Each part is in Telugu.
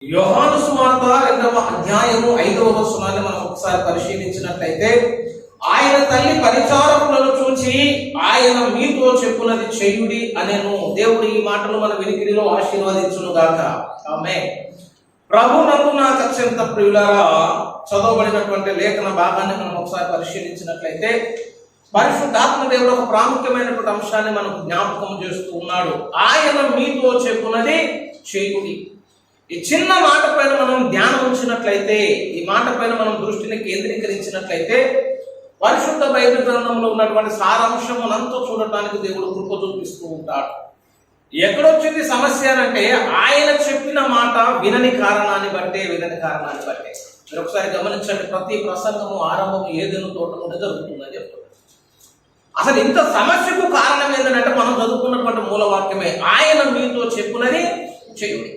యోహాను సువార్త 2వ అధ్యాయము 5వ వచనాన్ని మనం ఒకసారి పరిశీలించినట్లయితే, ఆయన తల్లి పరిచారకులను చూచి ఆయన మీతో చెప్పున్నది చేయుడి అనేను. దేవుడు ఈ మాటలు మన వినికిడిలో ఆశీర్వదించును గాక. ఆమేన్. ప్రభునందు నాకు అత్యంత ప్రియులారా, చదవబడినటువంటి లేఖన భాగాన్ని మనం ఒకసారి పరిశీలించినట్లయితే, పరిశుద్ధాత్మ దేవుడు ఒక ప్రాముఖ్యమైనటువంటి అంశాన్ని మనకు జ్ఞాపకం చేస్తూ ఉన్నాడు. ఆయన మీతో చెప్పున్నది చేయుడి. ఈ చిన్న మాట పైన మనం ధ్యానం ఉంచినట్లయితే, ఈ మాట పైన మనం దృష్టిని కేంద్రీకరించినట్లయితే, పరిశుద్ధ బైబిల్ గ్రంథంలో ఉన్నటువంటి సారాంశమునంతా చూడటానికి దేవుడు కృప చూపిస్తూ ఉంటాడు. ఎక్కడొచ్చింది సమస్య అంటే, ఆయన చెప్పిన మాట వినని కారణాన్ని బట్టే. మీరు ఒకసారి గమనించండి, ప్రతి ప్రసంగము ఆరంభము ఏదైనా తోట నుండి జరుగుతుందని చెప్తున్నారు. అసలు ఇంత సమస్యకు కారణం ఏంటంటే, మనం చదువుకున్నటువంటి మూలవాక్యమే, ఆయన మీతో చెప్పునది చేయుడి.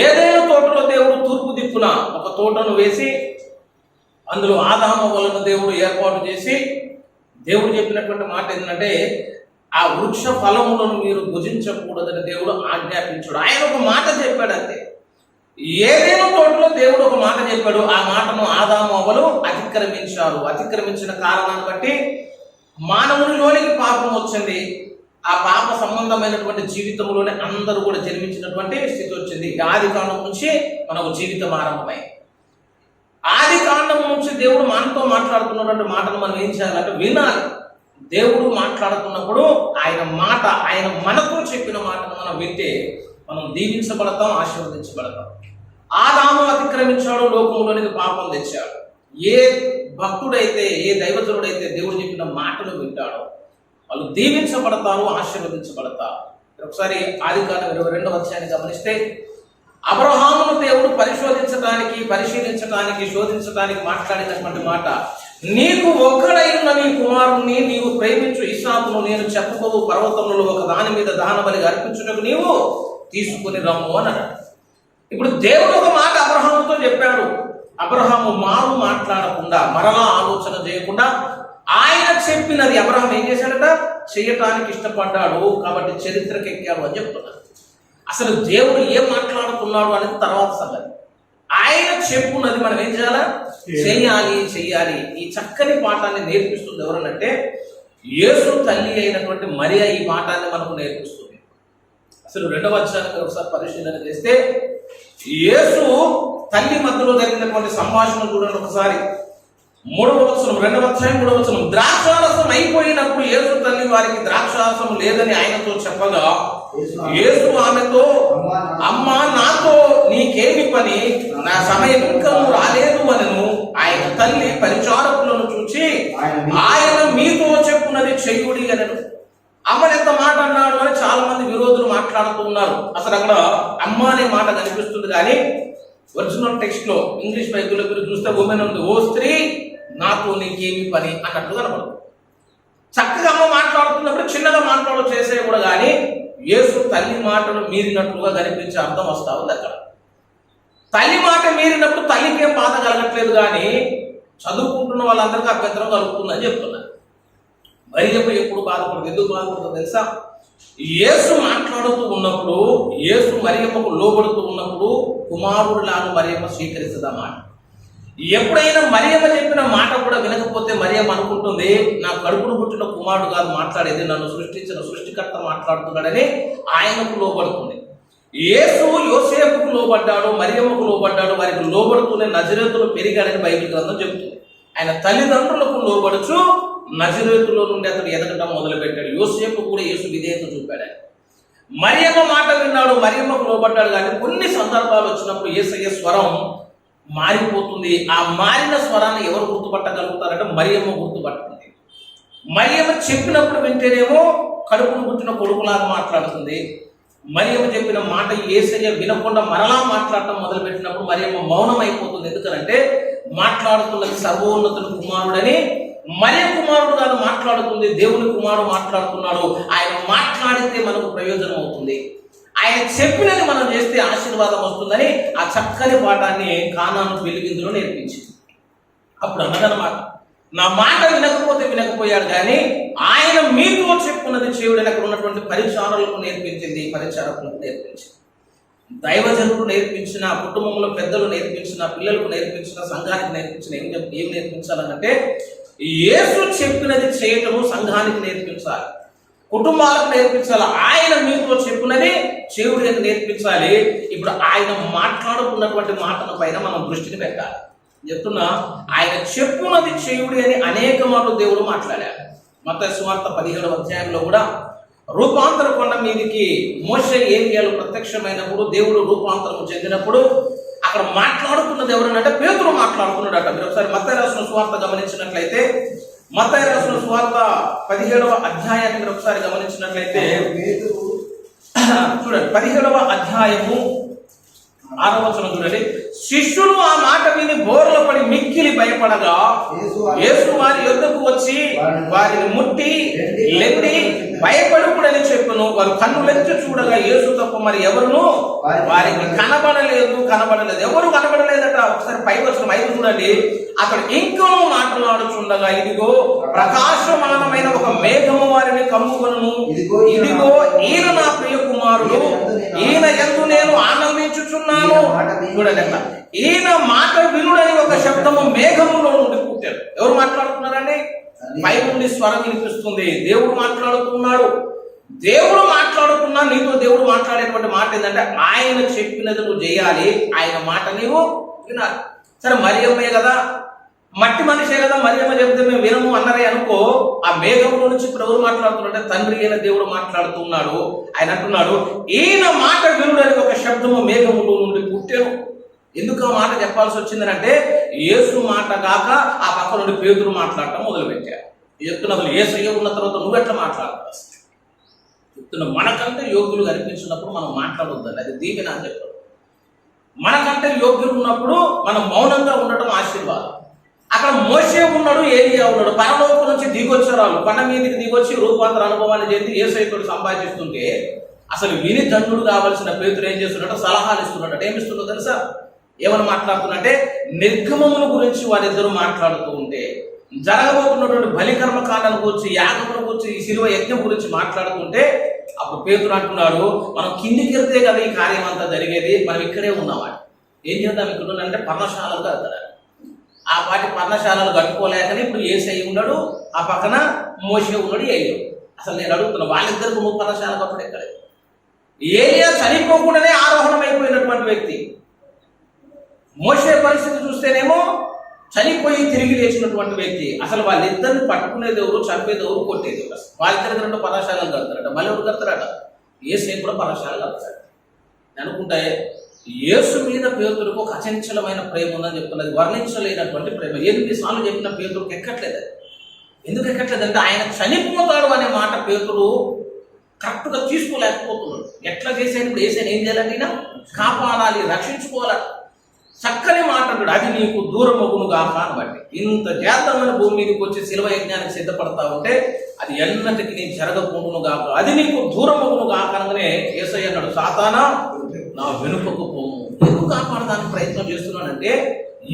ఏదైనా తోటలో దేవుడు తూర్పు దిక్కున ఒక తోటను వేసి అందులో ఆదాము వలన దేవుడు ఏర్పాటు చేసి, దేవుడు చెప్పినటువంటి మాట ఏంటంటే, ఆ వృక్ష ఫలములను మీరు భుజించకూడదని దేవుడు ఆజ్ఞాపించాడు. ఆయన ఒక మాట చెప్పాడు అంతే. ఏదైనా తోటలో దేవుడు ఒక మాట చెప్పాడు, ఆ మాటను ఆదాము అవ్వలు అతిక్రమించారు. అతిక్రమించిన కారణాన్ని బట్టి మానవునిలోనికి పాపం వచ్చింది. ఆ పాప సంబంధమైనటువంటి జీవితంలోనే అందరూ కూడా జన్మించినటువంటి స్థితి వచ్చింది. ఆది కాండం నుంచి మనకు జీవితం ఆరంభమై, ఆది కాండం నుంచి దేవుడు మనతో మాట్లాడుతున్నటువంటి మాటను మనం ఏం చేయాలంటే వినాలి. దేవుడు మాట్లాడుతున్నప్పుడు ఆయన మాట, ఆయన మనకు చెప్పిన మాటను మనం వింటే మనం దీవించబడతాం, ఆశీర్వదించబడతాం. ఆదాము అతిక్రమించాడు, లోకంలోనికి పాపం తెచ్చాడు. ఏ భక్తుడైతే, ఏ దైవజనుడైతే దేవుడు చెప్పిన మాటను వింటాడో వాళ్ళు దీవించబడతారు, ఆశీర్వదించబడతారు. ఒకసారి ఆదికాండం 22వ అధ్యాయాన్ని గమనిస్తే, అబ్రహామును దేవుడు పరిశీలించడానికి, శోధించడానికి మాట్లాడినటువంటి మాట, నీకు ఒక్కడైన నీ కుమారుణ్ణి నీవు ప్రేమించు ఇస్సాకును నేను చెప్పబోవు పర్వతములలో ఒక దాని మీద దహన బలిగా అర్పించుటకు నీవు తీసుకుని రమ్ము అన్నాడు. ఇప్పుడు దేవుడు ఒక మాట అబ్రహాముతో చెప్పాడు. అబ్రహాము మాట్లాడకుండా, మరలా ఆలోచన చేయకుండా ఆయన చెప్పినది అబ్రహాం ఏం చేశాడట, చేయటానికి ఇష్టపడ్డాడు. కాబట్టి చరిత్రకి ఎక్కాడు అని చెప్తున్నాడు. అసలు దేవుడు ఏం మాట్లాడుతున్నాడు అనేది తర్వాత సంగతి. ఆయన చెప్పున్నది మనం ఏం చేయాలా, చెయ్యాలి. ఈ చక్కని పాఠాన్ని నేర్పిస్తుంది ఎవరనంటే, యేసు తల్లి అయినటువంటి మరియా ఈ పాఠాన్ని మనకు నేర్పిస్తుంది. అసలు 2వ అధ్యాయాన్ని ఒకసారి పరిశీలన చేస్తే, యేసు తల్లి మధ్యలో జరిగినటువంటి సంభాషణ చూడండి ఒకసారి. 3వ వచనం, 2వ అధ్యాయం 3వ వచనం, ద్రాక్షారసం అయిపోయినప్పుడు యేసు తల్లి వారికి ద్రాక్షారసం లేదని ఆయనతో చెప్పగా, యేసు ఆమెతో, అమ్మా నాతో నీకేమి పని, నా సమయం ఇంకా రాలేదు అనను. ఆయన తల్లి పరిచారకులను చూచి ఆయన మీతో చెప్పున్నది చెయ్యుడి అనను. అమ్మని ఎంత మాట అన్నాడు అని చాలా మంది విరోధులు మాట్లాడుతూ ఉన్నారు. అసలు అక్కడ అమ్మ అనే మాట కనిపిస్తుంది, కానీ ఒరిజినల్ టెక్స్ట్ లో ఇంగ్లీష్ బైబిల్లో మీరు చూస్తే ఉమెన్ ఉంది, ఓ స్త్రీ నాతో నీకేమి పని అన్నట్లు కనపడదు. చక్కగా అమ్మ మాట్లాడుతున్నప్పుడు చిన్నగా మాట్లాడు చేసే కూడా, కానీ యేసు తల్లి మాటను మీరినట్లుగా కనిపించే అర్థం వస్తా ఉంది. అక్కడ తల్లి మాట మీరినప్పుడు తల్లికి ఏం బాధ కలగట్లేదు, కానీ చదువుకుంటున్న వాళ్ళందరికీ అభ్యంతరం కలుగుతుందని చెప్తున్నారు. మరియమ్మ ఎప్పుడు బాధపడదు. ఎందుకు బాధపడుతుందో తెలుసా? యేసు మాట్లాడుతూ ఉన్నప్పుడు, యేసు మరియమ్మకు లోబడుతూ ఉన్నప్పుడు కుమారుడులాగా మరియమ్మ స్వీకరిస్తుందన్నమాట. ఎప్పుడైనా మరియమ్మ చెప్పిన మాట కూడా వినకపోతే మరియమ్మ అనుకుంటుంది, నా కడుపును పుట్టిన కుమారుడు కాదు మాట్లాడేది, నన్ను సృష్టించిన సృష్టికర్త మాట్లాడుతున్నాడని ఆయనకు లోబడుతుంది. యేసు యోసేపుకు లోబడ్డాడు, మరియమ్మకు లోబడ్డాడు. వారికి లోబడుతూనే నజరేతులో పెరిగాడని బైబిల్ గ్రంథం చెబుతుంది. ఆయన తల్లిదండ్రులకు లోబడుచు నజరేతులో నుండి అతడు ఎదగటం మొదలుపెట్టాడు. యోసేపు కూడా యేసు విధేయత చూపాడు. మరియమ్మ మాట విన్నాడు, మరియమ్మకు లోబడ్డాడు. కానీ కొన్ని సందర్భాలు వచ్చినప్పుడు యేసయ్య స్వరం మారిపోతుంది. ఆ మారిన స్వరాన్ని ఎవరు గుర్తుపట్టగలుగుతారంటే మరియమ్మ గుర్తుపట్టుకుంది. మరియమ్మ చెప్పినప్పుడు వింటేనేమో కడుపును పుట్టిన కొడుకులాగా మాట్లాడుతుంది. మరియమ్మ చెప్పిన మాట యేసయ్య వినకుండా మరలా మాట్లాడటం మొదలుపెట్టినప్పుడు మరియమ్మ మౌనం అయిపోతుంది. ఎందుకంటే మాట్లాడుతున్నది సర్వోన్నతుని కుమారుడని, మరియ కుమారుడు కాదు మాట్లాడుతుంది, దేవుని కుమారుడు మాట్లాడుతున్నాడు. ఆయన మాట్లాడితే మనకు ప్రయోజనం అవుతుంది, ఆయన చెప్పినది మనం చేస్తే ఆశీర్వాదం వస్తుందని ఆ చక్కని పాఠాన్ని కానాను పెళ్లి విందులో నేర్పించింది. అప్పుడు అన్నదన్నమాట, నా మాట వినకపోతే వినకపోయాడు, కానీ ఆయన మీతో చెప్పున్నది చేయుడని అక్కడ ఉన్నటువంటి పరిచారకులకు నేర్పించింది. దైవజనుడు నేర్పించిన, కుటుంబంలో పెద్దలు నేర్పించిన, పిల్లలకు నేర్పించిన, సంఘానికి నేర్పించిన ఏం నేర్పించాలనంటే యేసు చెప్పినది చేయటము సంఘానికి నేర్పించాలి, కుటుంబాలకు నేర్పించాలి. ఆయన మీతో చెప్పినది చెవుడు అని నేర్పించాలి. ఇప్పుడు ఆయన మాట్లాడుతున్నటువంటి మాటల పైన మనం దృష్టిని పెట్టాలి. చెప్తున్నా, ఆయన చెప్పున్నది చెవుడి అని అనేక మాటలు దేవుడు మాట్లాడాడు. మత్తయి సువార్త 17వ అధ్యాయంలో కూడా రూపాంతర కొండ మీదికి మోషే ఏలియాలు ప్రత్యక్షమైనప్పుడు, దేవుడు రూపాంతరం చెందినప్పుడు అక్కడ మాట్లాడుతున్నది ఎవరనంటే పేతురు మాట్లాడుతున్నాడట. మీరు ఒకసారి మత్తయి రాసిన సువార్త గమనించినట్లయితే, మత్తయి రాసిన సువార్త 17వ అధ్యాయాన్ని మీరు ఒకసారి గమనించినట్లయితే చూడండి, 17వ అధ్యాయము 6వ వచనం చూడండి. శిష్యులు ఆ మాట విని బోర్ల పడి మిక్కిలి భయపడగా యేసు వారి యొద్దకు వచ్చి వారిని ముట్టి లెండి భయపడుకుడని చెప్పును. వారు కన్నులెత్తి చూడగా యేసు తప్ప మరి ఎవరును వారికి కనబడలేదు. ఎవరు కనబడలేదట. ఒకసారి పై వచనం 5 చూడండి. అక్కడ ఇంకనూ మాట్లాడుచుండగా ఇదిగో ప్రకాశమానమైన ఒక మేఘము వారిని కమ్ముకొనును. ఇదిగో ఈయన నా ప్రియ కుమారుడు, ఈయన యందు నేను ఆనందించుచున్నాను. చూడండి, ఈయన మాట వినుడని ఒక శబ్దము మేఘములో నుండి పుట్టాడు. ఎవరు మాట్లాడుతున్నారండి? పై నుండి స్వరం వినిపిస్తుంది. దేవుడు మాట్లాడుతున్నాడు. దేవుడు మాట్లాడుతున్నా నీతో దేవుడు మాట్లాడేటువంటి మాట ఏంటంటే ఆయన చెప్పినది నువ్వు చేయాలి, ఆయన మాట నీవు వినాలి. సరే, మరియమ్మే కదా, మట్టి మనిషే కదా, మరియమ్మ చెప్తే మేము వినము అన్నారే అనుకో. ఆ మేఘంలో నుంచి ఇప్పుడు ఎవరు మాట్లాడుతున్నారంటే తండ్రి అయిన దేవుడు మాట్లాడుతున్నాడు. ఆయన అంటున్నాడు, ఈయన మాట వినుడని ఒక శబ్దము మేఘములో నుండి పుట్టాను. ఎందుకు ఆ మాట చెప్పాల్సి వచ్చిందంటే యేసు మాట కాక ఆ పక్క నుండి పేతురు మాట్లాడటం మొదలుపెట్టారు. చెప్తున్నప్పుడు యేసయ్య ఉన్న తర్వాత నువ్వెట్లా మాట్లాడతావు? చెప్తున్నా, మనకంటే యోగ్యులు కనిపించినప్పుడు మనం మాట్లాడొద్దండి, అది దీవెన అని చెప్పారు. మనకంటే యోగ్యులు ఉన్నప్పుడు మనం మౌనంగా ఉండటం ఆశీర్వాదం. అక్కడ మోషే ఉన్నాడు, ఏలియా ఉన్నాడు. పరలోకం నుంచి దిగొచ్చారు వాళ్ళు. కొండ మీదకి దిగొచ్చి రూపాంతర అనుభవాన్ని చేసి యేసయ్యతో సంభాషిస్తుంటే అసలు విని దండుడు కావాల్సిన పేతురు ఏం చేస్తున్నాడో సలహాలు ఇస్తున్నాడు. ఏమిస్తున్నాడో తెలుసా? ఏమని మాట్లాడుతున్నట్టే నిర్గమముల గురించి వారిద్దరూ మాట్లాడుతూ ఉంటే, జరగబోతున్నటువంటి బలికర్మ కాండాల గురించి, యాగముల గురించి, ఈ శిలువ యజ్ఞం గురించి మాట్లాడుతుంటే అప్పుడు పేతురు అంటున్నాడు, మనం కిందికి వెళ్తే కదా ఈ కార్యం అంతా జరిగేది, మనం ఇక్కడే ఉన్నామని. ఏం చేద్దాం ఇక్కడ ఉన్నాడంటే పర్ణశాలలు కడతాడు. ఆ పాటి పర్ణశాలలు కట్టుకోలేకని ఇప్పుడు యేసయ్య ఉన్నాడు, ఆ పక్కన మోషే ఉన్నాడు, ఏలియా. అసలు నేను అడుగుతున్నా, వాళ్ళిద్దరికి నువ్వు పర్ణశాల కప్పుడు ఎక్కడే? ఏలియా చనిపోకుండానే ఆరోహణం అయిపోయినటువంటి వ్యక్తి. మోషే పరిస్థితి చూస్తేనేమో చనిపోయి తిరిగి లేచినటువంటి వ్యక్తి. అసలు వాళ్ళిద్దరిని పట్టుకునేది ఎవరు, చంపేది ఎవరు, కొట్టేది ఎవరు? వాళ్ళిద్దరి రెండు పర్ణశాలలు కడతారట. మళ్ళీ ఎవరు కడతారట? యేసయ్య కూడా పర్ణశాలలు కడతాడు. అనుకుంటే యేసు మీద పేతురుకు ఒక అచంచలమైన ప్రేమ ఉందని చెప్తున్నది, వర్ణించలేనటువంటి ప్రేమ. 8 సార్లు చెప్పిన పేతురుకు ఎక్కట్లేదు. ఎందుకు ఎక్కట్లేదంటే ఆయన చనిపోతాడు అనే మాట పేతురు కరెక్ట్గా తీసుకోలేకపోతున్నాడు. ఎట్లా చేసేది? ఇప్పుడు యేసయ్యని ఏం చేయాలంటే కాపాడాలి, రక్షించుకోవాలి. చక్కని మాట అంటాడు, అది నీకు దూరమగును గాక అని బట్టి. ఇంత జాతమైన భూమి మీదకి వచ్చి శిలువ యజ్ఞానికి సిద్ధపడతా ఉంటే అది ఎన్నటికి నీ జరగకుండును గాక, అది నీకు దూరమగును గాక అనగానే యేసయ్య అన్నాడు, సాతానా నా వెనుకకు పోము. ఎందుకు కాపాడడానికి ప్రయత్నం చేస్తున్నాడంటే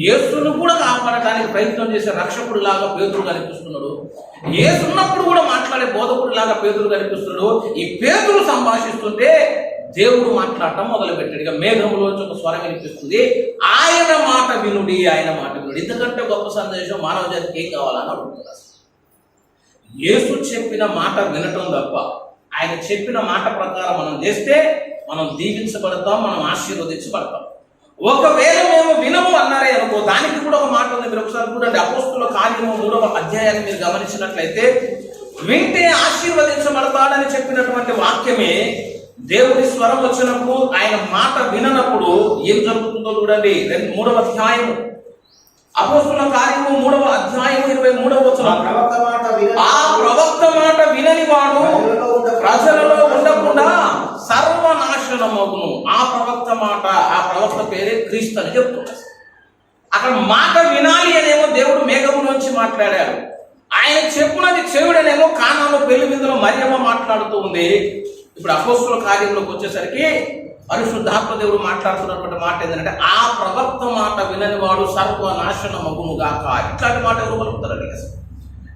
యేసును కూడా కాపాడటానికి ప్రయత్నం చేసే రక్షకుడు లాగా పేతురు కనిపిస్తున్నాడు. యేసున్నప్పుడు కూడా మాట్లాడే బోధకుడు లాగా పేతురు కనిపిస్తున్నాడు. ఈ పేతురు సంభాషిస్తుంటే దేవుడు మాట్లాడటం మొదలుపెట్టాడు. ఇక మేఘంలోంచి ఒక స్వరం వినిపిస్తుంది, ఆయన మాట వినుడి, ఆయన మాట వినుడి. ఎందుకంటే గొప్ప సందేశం మానవ జాతికి ఏం కావాలని అడుగుతున్నారు. యేసు చెప్పిన మాట వినటం తప్ప ఆయన చెప్పిన మాట ప్రకారం మనం చేస్తే మనం దీవించబడతాం, మనం ఆశీర్వదించబడతాం. ఒకవేళ మేము వినము అన్నారే అనుకో, దానికి కూడా ఒక మాట ఉంది. మీరు ఒకసారి చూడండి, అపోస్తుల కార్యము 3వ అధ్యాయాన్ని మీరు గమనించినట్లయితే, వింటే ఆశీర్వదించబడతాడని చెప్పినటువంటి వాక్యమే దేవుడి స్వరం వచ్చినప్పుడు, ఆయన మాట విననప్పుడు ఏం జరుగుతుందో చూడండి. 3వ అధ్యాయము అపోస్తుల కార్యము 3వ అధ్యాయము 23వ వచనం, ఆ ప్రవక్త మాట వినని వాడు ప్రజలలో ఉండకుండా సర్వనాశనమగును. ఆ ప్రవక్త పేరే క్రీస్తు అని చెప్తున్నారు. అక్కడ మాట వినాలి అనేమో దేవుడు మేఘములోంచి మాట్లాడాడు. ఆయన చెప్పున్నది చెవుడనేమో కానాను పెళ్లి విందులో మరియమ్మ మాట్లాడుతూ ఉంది. ఇప్పుడు అపోస్తుల కార్యంలోకి వచ్చేసరికి పరిశుద్ధాత్మ దేవుడు మాట్లాడుతున్నటువంటి మాట ఏంటంటే, ఆ ప్రవక్త మాట వినని వాడు సర్వనాశనమగును గాక. ఇట్లాంటి మాట ఎవరు పలుకుతారండి?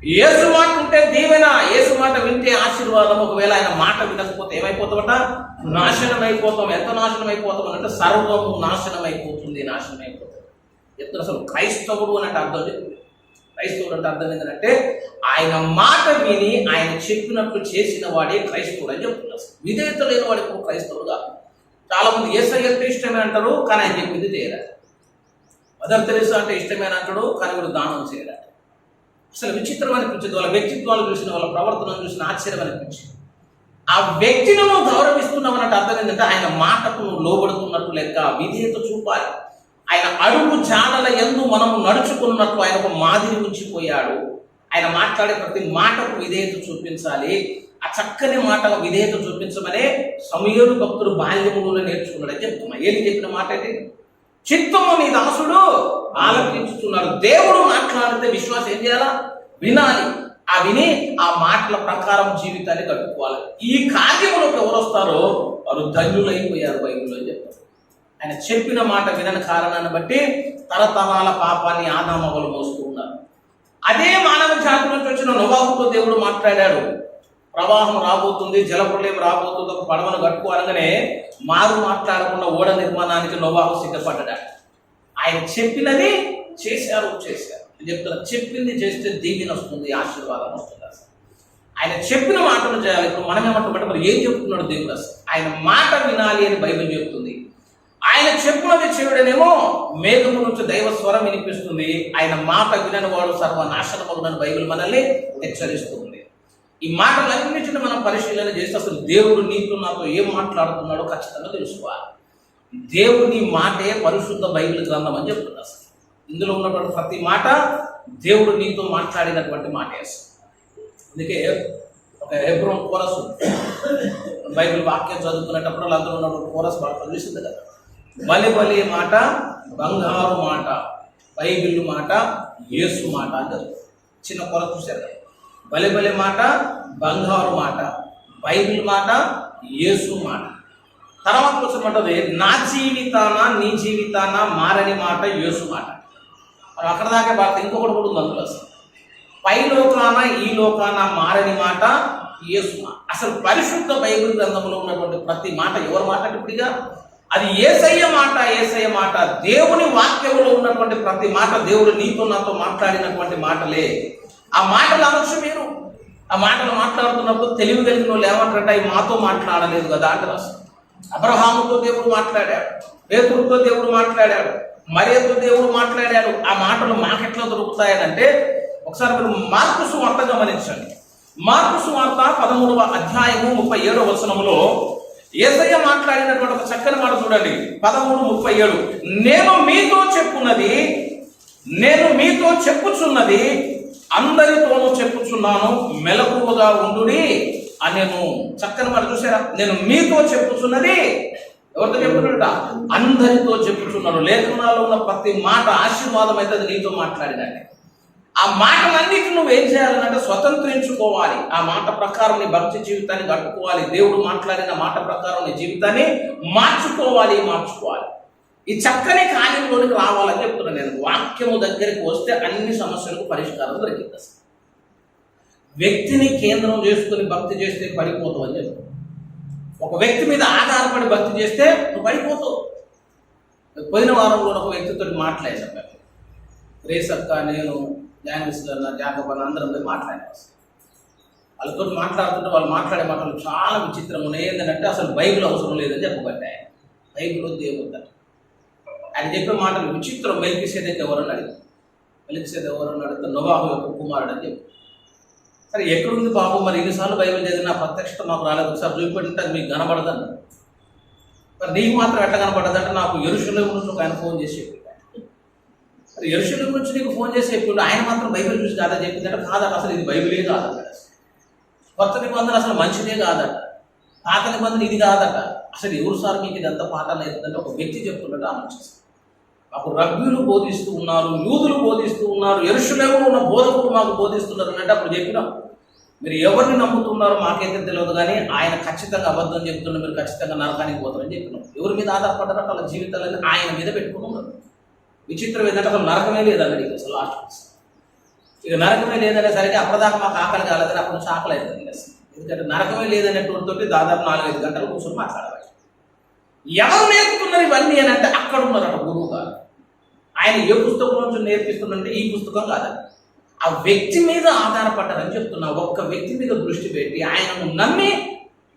యేసు మాట ఉంటే దీవెన, యేసు మాట వింటే ఆశీర్వాదం. ఒకవేళ ఆయన మాట వినకపోతే ఏమైపోతామట? నాశనం అయిపోతాం. ఎంత నాశనం అయిపోతాం అంటే సర్వము నాశనం అయిపోతుంది, నాశనం అయిపోతుంది. ఎప్పుడు అసలు క్రైస్తవుడు అన్నట్టు అర్థం లేదు. క్రైస్తవుడు అంటే అర్థం ఏంటంటే ఆయన మాట విని ఆయన చెప్పినట్లు చేసిన వాడే క్రైస్తవుడు అని చెప్తున్నారు. విధేయత లేని వాడు ఎప్పుడు క్రైస్తవుడుగా. చాలా మంది యేసయ్య అంటే ఇష్టమే అంటారు, కానీ ఆయన చెప్పింది చేయరాడు. మదర్ తెరెసా అంటే ఇష్టమే అంటాడు, కానీ వీడు దానం చేయరాడు. అసలు విచిత్రం అనిపించింది. వాళ్ళ వ్యక్తిత్వాలు చూసిన, వాళ్ళ ప్రవర్తనను చూసిన ఆశ్చర్యం అనిపించింది. ఆ వ్యక్తిని నువ్వు గౌరవిస్తున్నావు అన్నట్టు అర్థం ఏంటంటే ఆయన మాటకు నువ్వు లోబడుతున్నట్టు లెక్క. విధేయత చూపాలి. ఆయన అడుగు జాడల యందు మనము నడుచుకున్నట్టు ఆయన ఒక మాదిరి ఉంచిపోయాడు. ఆయన మాట్లాడే ప్రతి మాటకు విధేయత చూపించాలి. ఆ చక్కని మాట విధేయత చూపించమనే సమూయేలు భక్తుడు బాల్యములోనే నేర్చుకున్నాడని చెప్తున్నా. ఏలి చెప్పిన మాట అయితే చిత్తము నీ దాసుడు ఆలకించుతున్నాడు. దేవుడు మాట్లాడితే విశ్వాసం ఏం చేయాలా? వినాలి. ఆ విని ఆ మాటల ప్రకారం జీవితాన్ని కట్టుకోవాలి. ఈ కార్యములకు ఎవరు వస్తారో వారు ధన్యులైపోయారు బైబిల్లో చెప్తారు. ఆయన చెప్పిన మాట వినని కారణాన్ని బట్టి తరతరాల పాపాన్ని ఆదామవలు మోస్తూ ఉన్నారు. అదే మానవ జాతి నుంచి వచ్చిన నోవాహుతో దేవుడు మాట్లాడాడు. ప్రవాహం రాబోతుంది, జలప్రలయం రాబోతుంది, ఒక పడవను కట్టుకోవాలనే మారు మాట్లాడకుండా ఓడ నిర్మాణానికి నోవాహు సిద్ధపడ్డాడు. ఆయన చెప్పినది చేశారు. చెప్తున్నా, చెప్పింది చేస్తే దీవెన వస్తుంది, ఆశీర్వాదం వస్తుంది. అసలు ఆయన చెప్పిన మాటలు చేయాలి. ఇప్పుడు మనం ఏమంటామంటే మరి ఏం చెప్తున్నాడు దేవుడు? అసలు ఆయన మాట వినాలి అని బైబిల్ చెప్తుంది. ఆయన చెప్పినది చెవుడనేమో మేఘము నుంచి దైవ స్వరం వినిపిస్తుంది. ఆయన మాట వినని వాడు సర్వనాశనమగునని బైబిల్ మనల్ని హెచ్చరిస్తుంది. ఈ మాటలన్నింటినీ మనం పరిశీలన చేస్తే అసలు దేవుడు నీతో నాతో ఏం మాట్లాడుతున్నాడో ఖచ్చితంగా తెలుసుకోవాలి. దేవుని మాటే పరిశుద్ధ బైబిల్ గ్రంథం అని చెప్తున్నారు. అసలు ఇందులో ఉన్నటువంటి ప్రతి మాట దేవుడు నీతో మాట్లాడినటువంటి మాటే. అందుకే ఒక హెబ్రోన్ కోరస్ బైబిల్ వాక్యం చదువుకునేటప్పుడు అందులో ఉన్నటువంటి కోరస్ బాగా తెలుస్తుంది కదా. బలి బలి మాట, బంగారు మాట, బైబిల్ మాట, యేసు మాట అని చిన్న కోరస్ చూశారు కదా. బలి బలి మాట, బంగారు మాట, బైబిల్ మాట, యేసు మాట. తర్వాత కోసం అంటది నా జీవితాన నీ జీవితాన మారని మాట యేసు మాట. మరి అక్కడ దాకా భారత ఇంకొకటి కూడా ఉంది అందులో. అసలు పై లోకాన ఈ లోకాన మారని మాట యేసు మాట. అసలు పరిశుద్ధ బైబిల్ గ్రంథంలో ఉన్నటువంటి ప్రతి మాట ఎవరి మాట? ఇప్పుడుగా అది యేసయ్య మాట. యేసయ్య మాట దేవుని వాక్యంలో ఉన్నటువంటి ప్రతి మాట దేవుడు నీతో నాతో మాట్లాడినటువంటి మాటలే. ఆ మాటలు అనొచ్చు మీరు. ఆ మాటలు మాట్లాడుతున్నప్పుడు తెలివి కలిగిన వాళ్ళు ఏమంటారంటే అవి మాతో మాట్లాడలేదు కదా అంటారు. అసలు అబ్రహాముతో దేవుడు మాట్లాడాడు, పేతురుతో దేవుడు మాట్లాడాడు, మరియతో దేవుడు మాట్లాడాడు. ఆ మాటలు మాకెట్లా దొరుకుతాయనంటే ఒకసారి మీరు మార్కు సువార్త గమనించండి. మార్కు సువార్త 13వ అధ్యాయము 37వ వచనములో యేసయ్య మాట్లాడినటువంటి ఒక చక్కని మాట చూడండి. 13:37 నేను మీతో చెప్పుచున్నది అందరితోనూ చెప్పుచున్నాను, మెలకువగా ఉండుడి అనేను. చక్కని మాట చూసారా? నేను మీతో చెప్పుచున్నది ఎవరితో చెప్పుతున్నట? అందరితో చెప్పుచున్నాను. లేఖనాల్లో ఉన్న ప్రతి మాట ఆశీర్వాదం అయితే అది నీతో మాట్లాడినండి. ఆ మాటలన్నిటి నువ్వు ఏం చేయాలనంటే స్వతంత్రించుకోవాలి. ఆ మాట ప్రకారం నీ భక్తి జీవితాన్ని కట్టుకోవాలి. దేవుడు మాట్లాడిన మాట ప్రకారం నీ జీవితాన్ని మార్చుకోవాలి. ఈ చక్కని కార్యంలోనికి రావాలని చెప్తున్నాను నేను. వాక్యము దగ్గరికి వస్తే అన్ని సమస్యలకు పరిష్కారం దొరికింది. వ్యక్తిని కేంద్రం చేసుకుని భక్తి చేస్తే పడిపోతావు అని చెప్తాను. ఒక వ్యక్తి మీద ఆధారపడి భక్తి చేస్తే నువ్వు పడిపోతావు. పోయిన వారంలో ఒక వ్యక్తితో మాట్లాడాను. రేసక్క, నేను, జానిస్ గారు, జాకబ్ అని అందరం మీద మాట్లాడాను. వాళ్ళతో మాట్లాడుతుంటే వాళ్ళు మాట్లాడే మాటలు చాలా విచిత్రం ఉన్నాయి. ఏంటంటే అసలు బైబిల్ అవసరం లేదని చెప్పబడ్డాయి. బైబిల్ వద్దు ఏమవుతారు ఆయన చెప్పే మాటలు విచిత్రం. మెల్కీసెదెకు ఎవరని అడిగారు. మెల్కీసెదెకు ఎవరని అడిగితే నోవాహు యొక్క కుమారుడు అని చెప్పి. సరే ఎక్కడుంది బాబు, మరి ఎన్నిసార్లు బైబిల్ చదివిన ప్రత్యక్షత మాకు రాలేదు, ఒకసారి చూపెట్టింటే అది మీకు కనబడదని. మరి నీకు మాత్రం ఎట్లా కనబడదంటే నాకు యెరూషలేము నుంచి ఒక ఆయన ఫోన్ చేసి చెప్పాడు. మరి యెరూషలేము నుంచి నీకు ఫోన్ చేసి చెప్పాడు, ఆయన మాత్రం బైబిల్ చూసి కాదా చెప్పిందంటే కాదట, అసలు ఇది బైబిలే కాదట, కొత్త నిబంధన అసలు మంచిదే కాదట, పాత నిబంధన ఇది కాదట. అసలు ఎవరు సార్ మీకు ఇది అంత పాఠాలు అవుతుందంటే ఒక వ్యక్తి చెప్తున్నట్టు ఆలోచిస్తారు. మాకు రబ్బీలు బోధిస్తూ ఉన్నారు, యూదులు బోధిస్తూ ఉన్నారు, యెరూషలేములో ఉన్న బోధకులు మాకు బోధిస్తున్నారు అంటే అప్పుడు చెప్పినాం మీరు ఎవరిని నమ్ముతున్నారో మాకైతే తెలియదు, కానీ ఆయన ఖచ్చితంగా అబద్ధం చెప్తున్నారు, మీరు ఖచ్చితంగా నరకానికి పోతారని చెప్పినాం. ఎవరి మీద ఆధారపడ్డారంటే వాళ్ళ జీవితాలన్నీ ఆయన మీద పెట్టుకుని ఉన్నారు. విచిత్రం ఏంటంటే అసలు నరకమే లేదండి అసలు లాస్ట్. ఇక నరకమే లేదనేసరికి అప్పటిదాకా మాకు ఆకలి కాలేదని అప్పటి నుంచి ఆకలి అవుతుంది. ఎందుకంటే నరకమే లేదనేటువంటి దాదాపు 4-5 గంటలు కూర్చొని మాట్లాడాలి. ఎవరు నేర్పుతున్నారు ఇవన్నీ అని అంటే అక్కడ ఉన్నారట గురువు గారు. ఆయన ఏ పుస్తకం నుంచి నేర్పిస్తుందంటే ఈ పుస్తకం కాదని, ఆ వ్యక్తి మీద ఆధారపడ్డారని చెప్తున్నా. ఒక్క వ్యక్తి మీద దృష్టి పెట్టి ఆయనను నమ్మి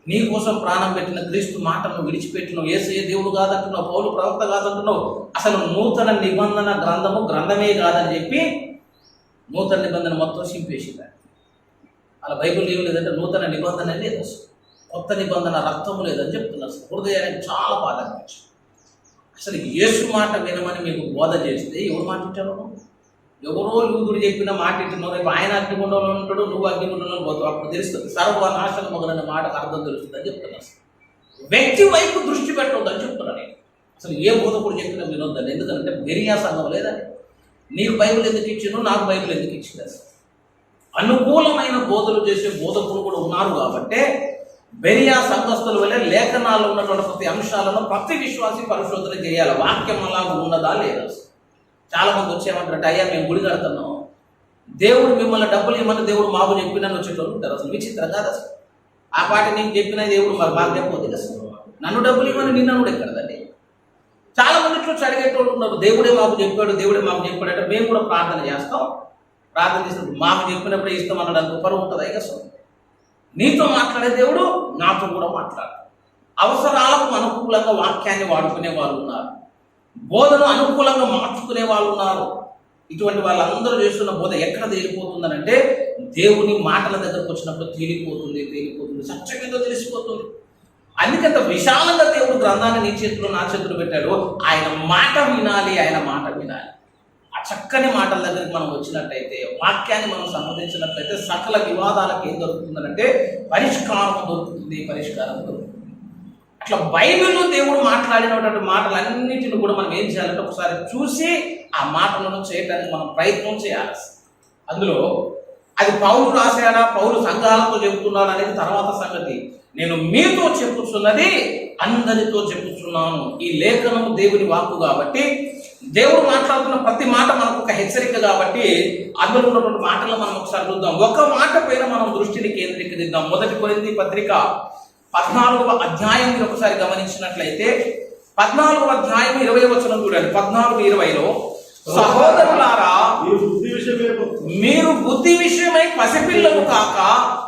నీ కోసం ప్రాణం పెట్టిన క్రీస్తు మాటను విడిచిపెట్టినావు. యేసయ్య దేవుడు కాదంటున్నావు, పౌలు ప్రవక్త కాదంటున్నావు, అసలు నూతన నిబంధన గ్రంథమే కాదని చెప్పి నూతన నిబంధన మొత్తం చింపేసింది. అలా బైబిల్ ఏం లేదంటే నూతన నిబంధన లేదు, అసలు కొత్త నిబంధన రక్తము లేదని చెప్తున్నారు. హృదయానికి చాలా బాధ అనిపించింది. అసలు యేసు మాట వినమని మీకు బోధ చేస్తే ఎవరు మాట వింటారు? ఎవరో యూదుడు చెప్పిన మాట వింటున్నావు. రేపు ఆయన అగ్నిగుండంలో ఉంటాడు, నువ్వు అగ్నిగుండంలో పోతావు. అప్పుడు తెలుస్తుంది సర్వనాశనం మొదలైన మాటకు అర్థం తెలుస్తుందని చెప్తున్నారు. వ్యక్తి వైపు దృష్టి పెట్టవద్దని చెప్తున్నాను నేను. అసలు ఏ బోధకుడు చెప్పినా వినొద్దని. ఎందుకంటే బెరియా సంఘం లేదని. నీకు బైబిల్ ఎందుకు ఇచ్చిందో నాకు బైబిల్ ఎందుకు ఇచ్చింది? అసలు అనుకూలమైన బోధలు చేసే బోధకులు కూడా ఉన్నారు కాబట్టి బెరియా సంఘస్థుల వల్ల లేఖనాల్లో ఉన్నటువంటి ప్రతి అంశాలను ప్రతి విశ్వాసి పరిశోధన చేయాలి. వాక్యం అలాగ ఉన్నదా లేదా? చాలా మంది వచ్చేయమంటారంటే అయ్యా మేము గుడి కడుతున్నాం, దేవుడు మిమ్మల్ని డబ్బులు ఇవ్వమని దేవుడు మాకు చెప్పినని వచ్చేటోళ్ళు ఉంటారు. అసలు విచిత్రం కాదు అసలు. ఆ పాట నేను చెప్పిన దేవుడు మరి మాకు చెప్పవద్దు అసలు. నన్ను డబ్బులు ఇవ్వని నిన్న కూడా ఎక్కడదండి. చాలా మంది ఇట్లా అడిగేటోళ్ళు ఉన్నారు. దేవుడే మాకు చెప్పాడు, దేవుడే మాకు చెప్పాడు అంటే మేము కూడా ప్రార్థన చేస్తాం. ప్రార్థన చేసినప్పుడు మాకు చెప్పినప్పుడే ఇస్తాం అన్నడానికి పరువు ఉంటుంది. అసలు నీతో మాట్లాడే దేవుడు నాతో కూడా మాట్లాడు. అవసరాలకు అనుకూలంగా వాక్యాన్ని వాడుకునే వాళ్ళు ఉన్నారు, బోధను అనుకూలంగా మార్చుకునే వాళ్ళు ఉన్నారు. ఇటువంటి వాళ్ళందరూ చేస్తున్న బోధ ఎక్కడ తేలిపోతుందనంటే దేవుని మాటల దగ్గరకు వచ్చినప్పుడు తేలిపోతుంది, సత్యమేదో తెలిసిపోతుంది. అందుకంత విశాలంగా దేవుడు గ్రంథాన్ని నీ చేతిలో నా చేతులు పెట్టాడు. ఆయన మాట వినాలి, ఆయన మాట వినాలి. ఆ చక్కని మాటల దగ్గరికి మనం వచ్చినట్టయితే, వాక్యాన్ని మనం సంబంధించినట్లయితే సకల వివాదాలకు ఏం దొరుకుతుందంటే పరిష్కారం దొరుకుతుంది. అట్లా బైబిల్లో దేవుడు మాట్లాడినటువంటి మాటలన్నిటిని కూడా మనం ఏం చేయాలంటే ఒకసారి చూసి ఆ మాటలను చేయడానికి మనం ప్రయత్నం చేయాలి. అందులో అది పౌలు రాశాడా, పౌలు సంఘాలతో చెబుతున్నాడు అనేది తర్వాత సంగతి. నేను మీతో చెప్పుచున్నది అందరితో చెప్పుచున్నాను. ఈ లేఖనం దేవుని వాక్కు కాబట్టి, దేవుడు మాట్లాడుతున్న ప్రతి మాట మనకు ఒక హెచ్చరిక కాబట్టి అందులో ఉన్నటువంటి మాటలు మనం ఒకసారి చూద్దాం. ఒక మాట పైన మనం దృష్టిని కేంద్రీకరిద్దాం. 1 కొరింథీ పత్రిక 14వ అధ్యాయం మీరు ఒకసారి గమనించినట్లయితే 14వ అధ్యాయం 20వ వచనం చూడండి. 14:20లో సహోదరులారా మీరు బుద్ధి విషయమై పసిపిల్లలు కాక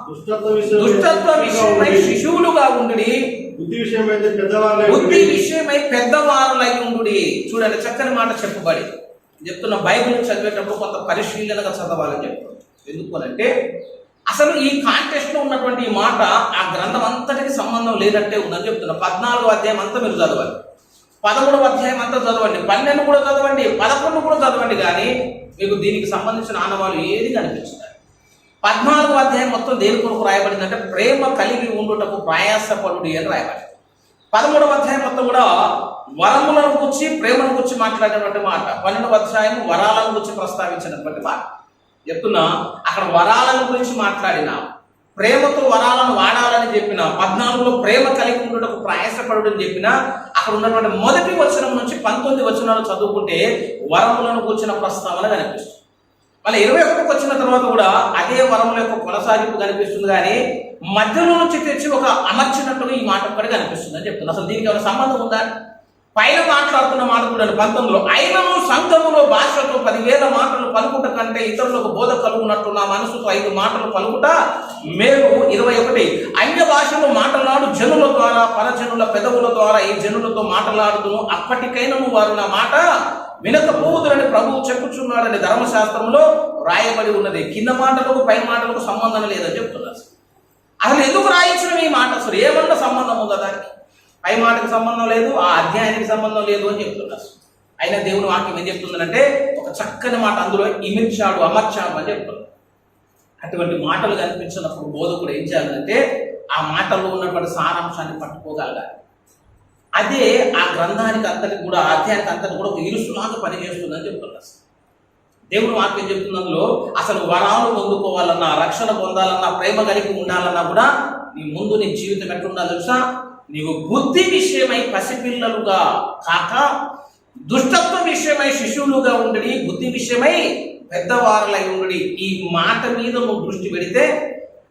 దుష్టత్వ విషయమై శిశువులుగా ఉండి బుద్ధి విషయమై పెద్దవారులై ఉండు. చూడండి, చక్కని మాట చెప్పబడి చెప్తున్న. బైబిల్ చదివేటప్పుడు కొంత పరిశీలనగా చదవాలని చెప్తున్నాను. ఎందుకు అంటే అసలు ఈ కాంటెక్స్ట్ లో ఉన్నటువంటి ఈ మాట ఆ గ్రంథం అంతటికి సంబంధం లేనట్టే ఉందని చెప్తున్నా. 14వ అధ్యాయం అంతా మీరు చదవండి, 13వ అధ్యాయం అంతా చదవండి, 12 కూడా చదవండి, 11 కూడా చదవండి, కానీ మీకు దీనికి సంబంధించిన ఆనవాళ్ళు ఏది కనిపించింది? 14వ అధ్యాయం మొత్తం దేని కొరకు రాయబడిందంటే ప్రేమ కలిగి ఉండుటకు ప్రయాసపడుడి అని రాయబడింది. 13వ అధ్యాయం మొత్తం కూడా వరములను గురించి, ప్రేమను గురించి మాట్లాడినటువంటి మాట. 12వ అధ్యాయం వరాలను గురించి ప్రస్తావించినటువంటి మాట చెప్తున్నా. అక్కడ వరాలను గురించి మాట్లాడిన, ప్రేమతో వరాలను వాడాలని చెప్పిన, 14లో ప్రేమ కలిగి ఉండటకు ప్రయాసపడుడని చెప్పిన, అక్కడ ఉన్నటువంటి మొదటి వచనం నుంచి 19 వచనాలు చదువుకుంటే వరములను కూర్చిన ప్రస్తావన కనిపిస్తుంది. మళ్ళీ 21కి వచ్చిన తర్వాత కూడా అదే వరముల యొక్క కొనసాగింపు కనిపిస్తుంది, కానీ మధ్యలో నుంచి తెచ్చి ఒక అమర్చినట్టుగా ఈ మాట ఒక్కడే కనిపిస్తుంది అని చెప్తుంది. అసలు దీనికి ఏమైనా సంబంధం ఉందా? పైన మాట్లాడుతున్న మాట కూడా 19లో అయినను సంఘములో భాషతో 10,000 మాటలు పలుకుట కంటే ఇతరులకు బోధ కలుగునట్టు నా మనసుతో 5 మాటలు పలుకుట మేలు. 21 అన్య భాషలు మాట్లాడు జనుల ద్వారా, పరజనుల పెదవుల ద్వారా ఈ జనులతో మాట్లాడుతును, అప్పటికైనను వారు నా మాట వినకపోవుదురని ప్రభువు చెప్పుచున్నాడని ధర్మశాస్త్రంలో రాయబడి ఉన్నది. కింద మాటలకు పై మాటలకు సంబంధం లేదని చెప్తున్నారు. అసలు ఎందుకు రాయించడం ఈ మాట? అసలు ఏమన్నా సంబంధం ఉందా దానికి? పై మాటకు సంబంధం లేదు, ఆ అధ్యాయానికి సంబంధం లేదు అని చెప్తున్నారు. అయినా దేవుని వాక్యం ఏం చెప్తుందంటే ఒక చక్కని మాట అందులో ఇమిర్చాడు, అమర్చాడు అని చెప్తున్నారు. అటువంటి మాటలు కనిపించినప్పుడు బోధకుడు ఏం చేయాలంటే ఆ మాటల్లో ఉన్నటువంటి సారాంశాన్ని పట్టుకోగలగాలి. అదే ఆ గ్రంథానికి అంతటి కూడా, అధ్యాయానికి అంతటి కూడా ఒక ఇరుసులాగా పనిచేస్తుందని చెప్తున్నారు. దేవుడు వాక్యం చెప్తున్న అందులో అసలు వరాలు పొందుకోవాలన్నా, రక్షణ పొందాలన్నా, ప్రేమ కలిగి ఉండాలన్నా కూడా నీ ముందు నీ జీవితం ఎట్లుండాలి తెలుసా? నీవు బుద్ధి విషయమై పసిపిల్లలుగా కాక దుష్టత్వ విషయమై శిశువులుగా ఉండి బుద్ధి విషయమై పెద్దవారలై ఉండి ఈ మాట మీద నువ్వు దృష్టి పెడితే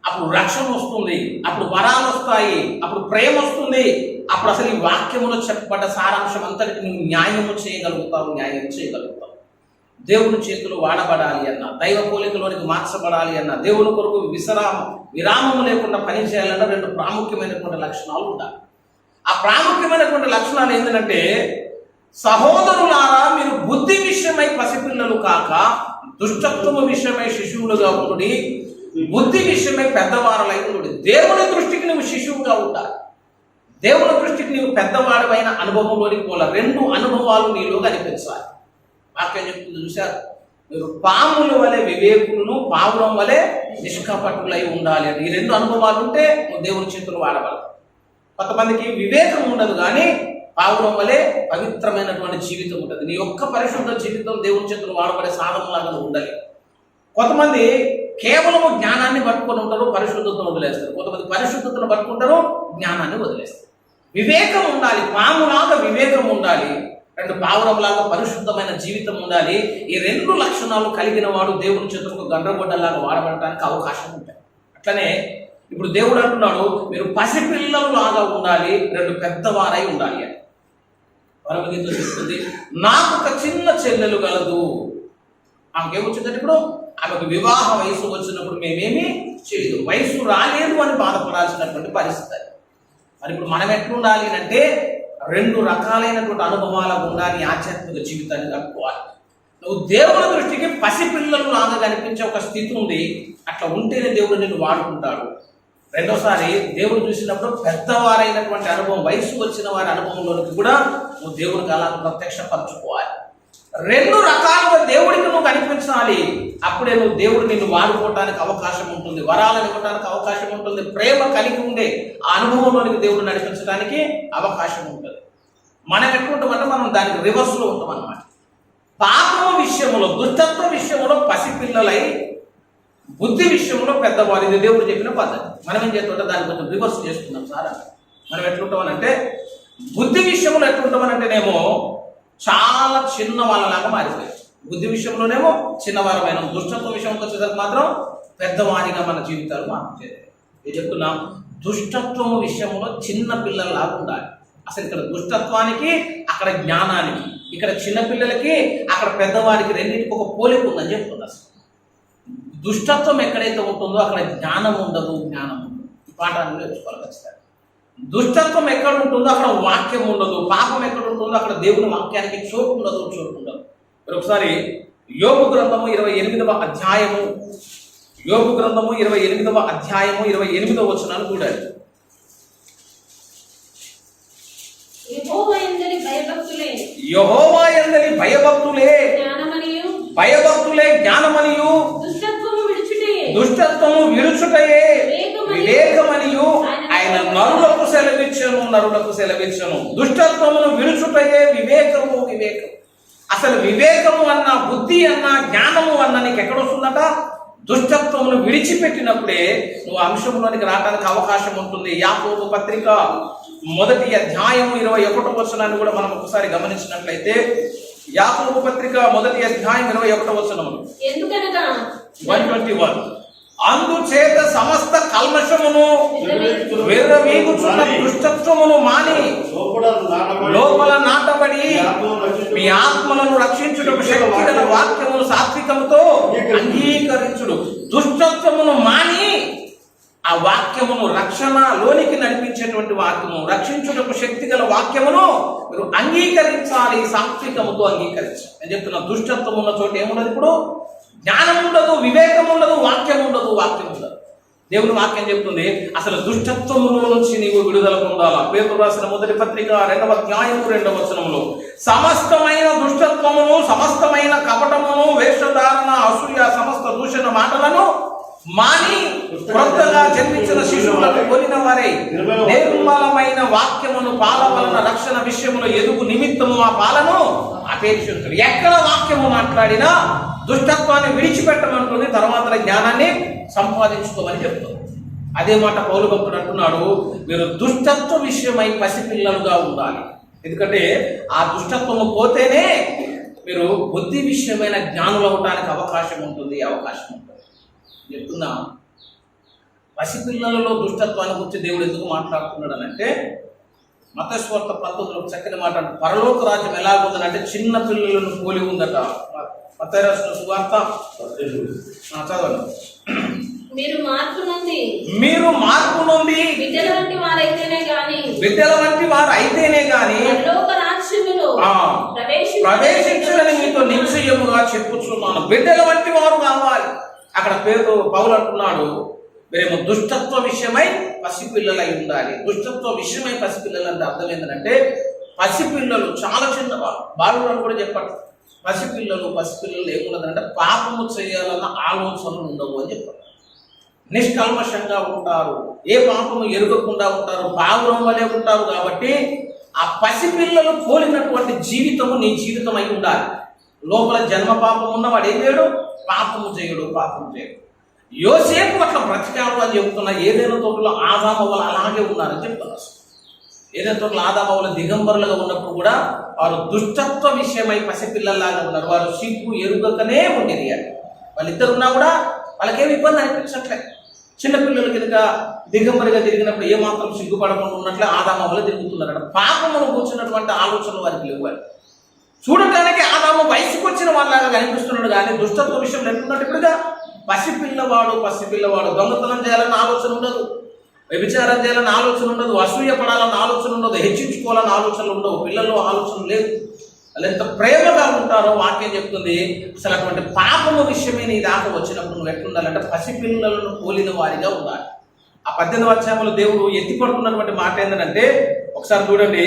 అప్పుడు రక్షణ వస్తుంది, అప్పుడు వరాలు వస్తాయి, అప్పుడు ప్రేమ వస్తుంది, అప్పుడు అసలు ఈ వాక్యములో చెప్పబడ్డ సారాంశం అంతటికి నువ్వు న్యాయం చేయగలుగుతావు. దేవుని చేతులు వాడబడాలి అన్న, దైవ పోలికలోనికి మార్చబడాలి అన్న, దేవుని కొరకు విరామము లేకుండా పని చేయాలన్న 2 ప్రాముఖ్యమైనటువంటి లక్షణాలు ఉండాలి. ఆ ప్రాముఖ్యమైనటువంటి లక్షణాలు ఏంటంటే, సహోదరులారా మీరు బుద్ధి విషయమై పసిపిల్లలు కాక దుష్టత్వము విషయమై శిశువులుగా ఉండి, బుద్ధి విషయమై పెద్దవారలై ఉండి. దేవుని దృష్టికి నువ్వు శిశువుగా ఉండాలి, దేవుని దృష్టికి నువ్వు పెద్దవాడమైన అనుభవంలోనికి పోలా. 2 అనుభవాలు నీలో కనిపించాలి. వాక్యం చెప్తుంది చూశారు, మీరు పాముల వలె వివేకులను, పావులం వలె నిష్కపటులై ఉండాలి అని. ఈ 2 అనుభవాలు ఉంటే నువ్వు దేవుని చేతులు వాడగలవు. కొంతమందికి వివేకం ఉండదు, కానీ పావులం వలె పవిత్రమైనటువంటి జీవితం ఉంటుంది. నీ యొక్క పరిశుద్ధ జీవితం దేవుని చేతులు వాడబడే సాధనలాగా ఉండాలి. కొంతమంది కేవలము జ్ఞానాన్ని పట్టుకొని ఉంటారు, పరిశుద్ధతను వదిలేస్తారు. కొంతమంది పరిశుద్ధతను పట్టుకుంటారు, జ్ఞానాన్ని వదిలేస్తారు. వివేకం ఉండాలి, పాములాగా వివేకం ఉండాలి, 2 పావురంలాగా పరిశుద్ధమైన జీవితం ఉండాలి. ఈ 2 లక్షణాలు కలిగిన వాడు దేవుని చేతులకు గండ్రగొడ్డలాగా వాడబడటానికి అవకాశం ఉంటాయి. అట్లనే ఇప్పుడు దేవుడు అంటున్నాడు, మీరు పసిపిల్లలు లాగా ఉండాలి, 2 పెద్దవారై ఉండాలి అని. పరమగీత చెప్తుంది, నాకు ఒక చిన్న చెల్లెలు గలదు. ఆమెకేమొచ్చిందంటే, ఇప్పుడు ఆమెకు వివాహ వయసు వచ్చినప్పుడు మేమేమి చేయదు, వయసు రాలేదు అని బాధపడాల్సినటువంటి పరిస్థితి. మరి ఇప్పుడు మనం ఎట్లుండాలి అంటే, 2 రకాలైనటువంటి అనుభవాల గుండా నీ ఆధ్యాత్మిక జీవితాన్ని కలుపుకోవాలి. నువ్వు దేవుని దృష్టికి పసిపిల్లలు లాగా కనిపించే ఒక స్థితి ఉంది, అట్లా ఉంటేనే దేవుడు నిన్ను వాడుకుంటాడు. రెండోసారి దేవుడు చూసినప్పుడు పెద్దవారైనటువంటి అనుభవం, వయసు వచ్చిన వారి అనుభవంలోనికి కూడా నువ్వు దేవునికి అలా ప్రత్యక్షపరచుకోవాలి. 2 రకాలుగా దేవుడికి నువ్వు కనిపించాలి. అప్పుడే నువ్వు దేవుడు నిన్ను వాడుకోవటానికి అవకాశం ఉంటుంది, వరాలను ఇవ్వడానికి అవకాశం ఉంటుంది, ప్రేమ కలిగి ఉండే ఆ అనుభవంలోనికి దేవుడు నడిపించడానికి అవకాశం ఉంటుంది. మనం ఎట్లుంటామంటే మనం దానికి రివర్స్లో ఉంటాం అన్నమాట. పాపము విషయంలో, దుష్టత్వ విషయంలో పసిపిల్లలై, బుద్ధి విషయంలో పెద్దవారు. ఇది దేవుడు చెప్పిన పద్ధతి. మనం ఏం చేస్తుంటే దాన్ని కొంచెం రివర్స్ చేసుకుందాం సార్. మనం ఎట్లుంటామనంటే, బుద్ధి విషయంలో ఎట్లుంటామనంటేనేమో చాలా చిన్న వాళ్ళలాగా మారిపోయాయి. బుద్ధి విషయంలోనేమో చిన్నవారమైన, దుష్టత్వ విషయంకి వచ్చేసరికి మాత్రం పెద్దవారిగా మన జీవితాలు మారుతాయి. నేను చెప్తున్నాం, దుష్టత్వం విషయంలో చిన్న పిల్లల్లాగా ఉండాలి. అసలు ఇక్కడ దుష్టత్వానికి, అక్కడ జ్ఞానానికి, ఇక్కడ చిన్నపిల్లలకి, అక్కడ పెద్దవారికి రెండింటికి ఒక పోలిక ఉందని చెప్తున్నా. దుష్టత్వం ఎక్కడైతే ఉంటుందో అక్కడ జ్ఞానం ఉండదు, జ్ఞానం ఉండదు. ఈ పాఠాన్ని నేర్చుకోవాలి ఖచ్చితంగా. దుష్టత్వం ఎక్కడ ఉంటుందో అక్కడ వాక్యం ఉండదు, పాపం ఎక్కడ ఉంటుందో అక్కడ దేవుని వాక్యానికి చోటు ఉండదు. మీరు ఒకసారి యోబు గ్రంథము 28వ అధ్యాయము, యోబు గ్రంథము 28వ అధ్యాయము 28వ వచనాన్ని చూడండి. యెహోవా యందలి భయభక్తులే జ్ఞానమనియు, దుష్టత్వము విడుచుటయే వివేకమనియు ఆయన నరులకు సెలవిచ్చెను. దుష్టత్వమును విడుచుటయే వివేకము. అసలు వివేకము అన్న, బుద్ధి అన్న, జ్ఞానము అన్న నీకు ఎక్కడొస్తుందట? దుష్టత్వమును విడిచిపెట్టినప్పుడే నువ్వు అంశంలోనికి రావడానికి అవకాశం ఉంటుంది. యాకోబు పత్రిక 1వ అధ్యాయము 21వ వచనాన్ని కూడా మనం ఒకసారి గమనించినట్లయితే, యాకోబు పత్రిక 1వ అధ్యాయం 21వ వచనము, 121, అందుచేత సమస్త కల్మషమును విర్రవీగుచున్న దుష్టత్వమును మాని లోపల నాటబడి మీ ఆత్మలను రక్షించుటకు శక్తి గల వాక్యమును సాత్వికముతో అంగీకరించుడు. దుష్టత్వమును మాని ఆ వాక్యమును, రక్షణలోనికి నడిపించేటువంటి వాక్యము, రక్షించుటకు శక్తి గల వాక్యమును మీరు అంగీకరించాలి, సాత్వికముతో అంగీకరించాలి. నేను చెప్తున్నా, దుష్టత్వం ఉన్న చోట ఏముండదు? ఇప్పుడు జ్ఞానం ఉండదు, వివేకం ఉండదు, వాక్యం ఉండదు. దేవుని వాక్యం చెప్తుంది, అసలు దుష్టత్వములో నుంచి నీవు విడుదల పొందాలా. పేతురు రాసిన 1వ పత్రిక 2వ అధ్యాయము 2వ వచనములో, సమస్తమైన దుష్టత్వమును, సమస్తమైన కపటమును, వేషధారణ, అసూయ, సమస్త దూషణ మాటలను మాని క్రొత్తగా జన్మించిన శిశువులను కొనిన వారై నిర్మలమైన వాక్యమును పాల వలన రక్షణ విషయంలో ఎదుగు నిమిత్తము ఆ పాలను అపేక్షించుడు. ఎక్కడ వాక్యము మాట్లాడినా దుష్టత్వాన్ని విడిచిపెట్టమంటుంది, తర్వాత జ్ఞానాన్ని సంపాదించుకోమని చెప్తుంది. అదే మాట పౌలు భక్తుడు అంటున్నాడు, మీరు దుష్టత్వ విషయమై పసిపిల్లలుగా ఉండాలి. ఎందుకంటే ఆ దుష్టత్వము పోతేనే మీరు బుద్ధి విషయమైన జ్ఞానులు అవటానికి అవకాశం ఉంటుంది. చెప్తున్నా, పసిపిల్లలలో దుష్టత్వాన్ని గురించి దేవుడు ఎందుకు మాట్లాడుతున్నాడు అంటే, మత్తయి సువార్త 19లో చక్కని మాట అంటే, పరలోక రాజ్యం ఎలాగుందని అంటే చిన్న పిల్లలను పోలి ఉందట. మత్తయి రాసిన సువార్త చదవండి. మీరు మార్పు నుండి బిడ్డల వంటి వారు అయితేనే గాని ప్రవేశించునని మీతో నిశ్చయముగా చెప్పుచున్నాను. బిడ్డల వంటి వారు కావాలి. అక్కడ పౌలు అంటున్నాడు, మీరేమో దుష్టత్వ విషయమై పసిపిల్లలై ఉండాలి. దుష్టత్వ విషయమై పసిపిల్లలు అంటే అర్థం ఏంటంటే, పసిపిల్లలు చాలా చిన్నవాళ్ళు, బాలులను కూడా చెప్పండి. పసిపిల్లలు ఏమున్నదంటే పాపము చేయాలన్న ఆలోచనలు ఉండవు అని చెప్పారు. నిష్కల్మషంగా ఉంటారు, ఏ పాపము ఎరుగకుండా ఉంటారు, బాగురం వలె ఉంటారు. కాబట్టి ఆ పసిపిల్లలు పోలినటువంటి జీవితము నీ జీవితం అయి ఉండాలి. లోపల జన్మ పాపం ఉన్నవాడు ఏం చేయడు? పాపము చేయడు. యోసేపు అట్లా బ్రతికాడు అని చెప్తున్నా. ఏదైనా తోటలో ఆదామవ్వలు అలాగే ఉన్నారని చెప్తున్నారు. ఏదైనా తోటలో ఆదామవ్వలు దిగంబరులుగా ఉన్నప్పుడు కూడా వారు దుష్టత్వ విషయమై పసిపిల్లల్లాగా ఉన్నారు. వారు సిగ్గు ఎరుగకనే ఉండేది. వాళ్ళిద్దరు ఉన్నా కూడా వాళ్ళకేమి ఇబ్బంది అనిపించట్లే. చిన్నపిల్లలు కనుక దిగంబరిగా తిరిగినప్పుడు ఏమాత్రం సిగ్గుపడకుండా ఉన్నట్లే ఆదామవ్వలు తిరుగుతున్నారట. పాపమును కూర్చున్నటువంటి ఆలోచనలు వారికి లేవు. చూడటానికి ఆదాము వయసుకు వచ్చిన వాళ్ళలాగా కనిపిస్తున్నాడు, కానీ దుష్టత్వ విషయం ఎట్లున్నట్టు ఇప్పుడుగా పసిపిల్లవాడు దొంగతనం చేయాలన్న ఆలోచన ఉండదు, వ్యభిచారం చేయాలన్న ఆలోచన ఉండదు, అసూయ పడాలన్న ఆలోచన ఉండదు, హెచ్చించుకోవాలన్న ఆలోచనలు ఉండవు. పిల్లల్లో ఆలోచన లేదు. వాళ్ళు ఎంత ప్రేమగా ఉంటారో వాక్యం చెప్తుంది. అసలు అటువంటి పాపము విషయమే నీ దాకా వచ్చినప్పుడు నువ్వు ఎట్లుండాలంటే పసిపిల్లలను పోలిన వారిగా ఉండాలి. ఆ 18వ అధ్యాయంలో దేవుడు ఎత్తిపడుతున్నటువంటి మాట ఏంటంటే, ఒకసారి చూడండి,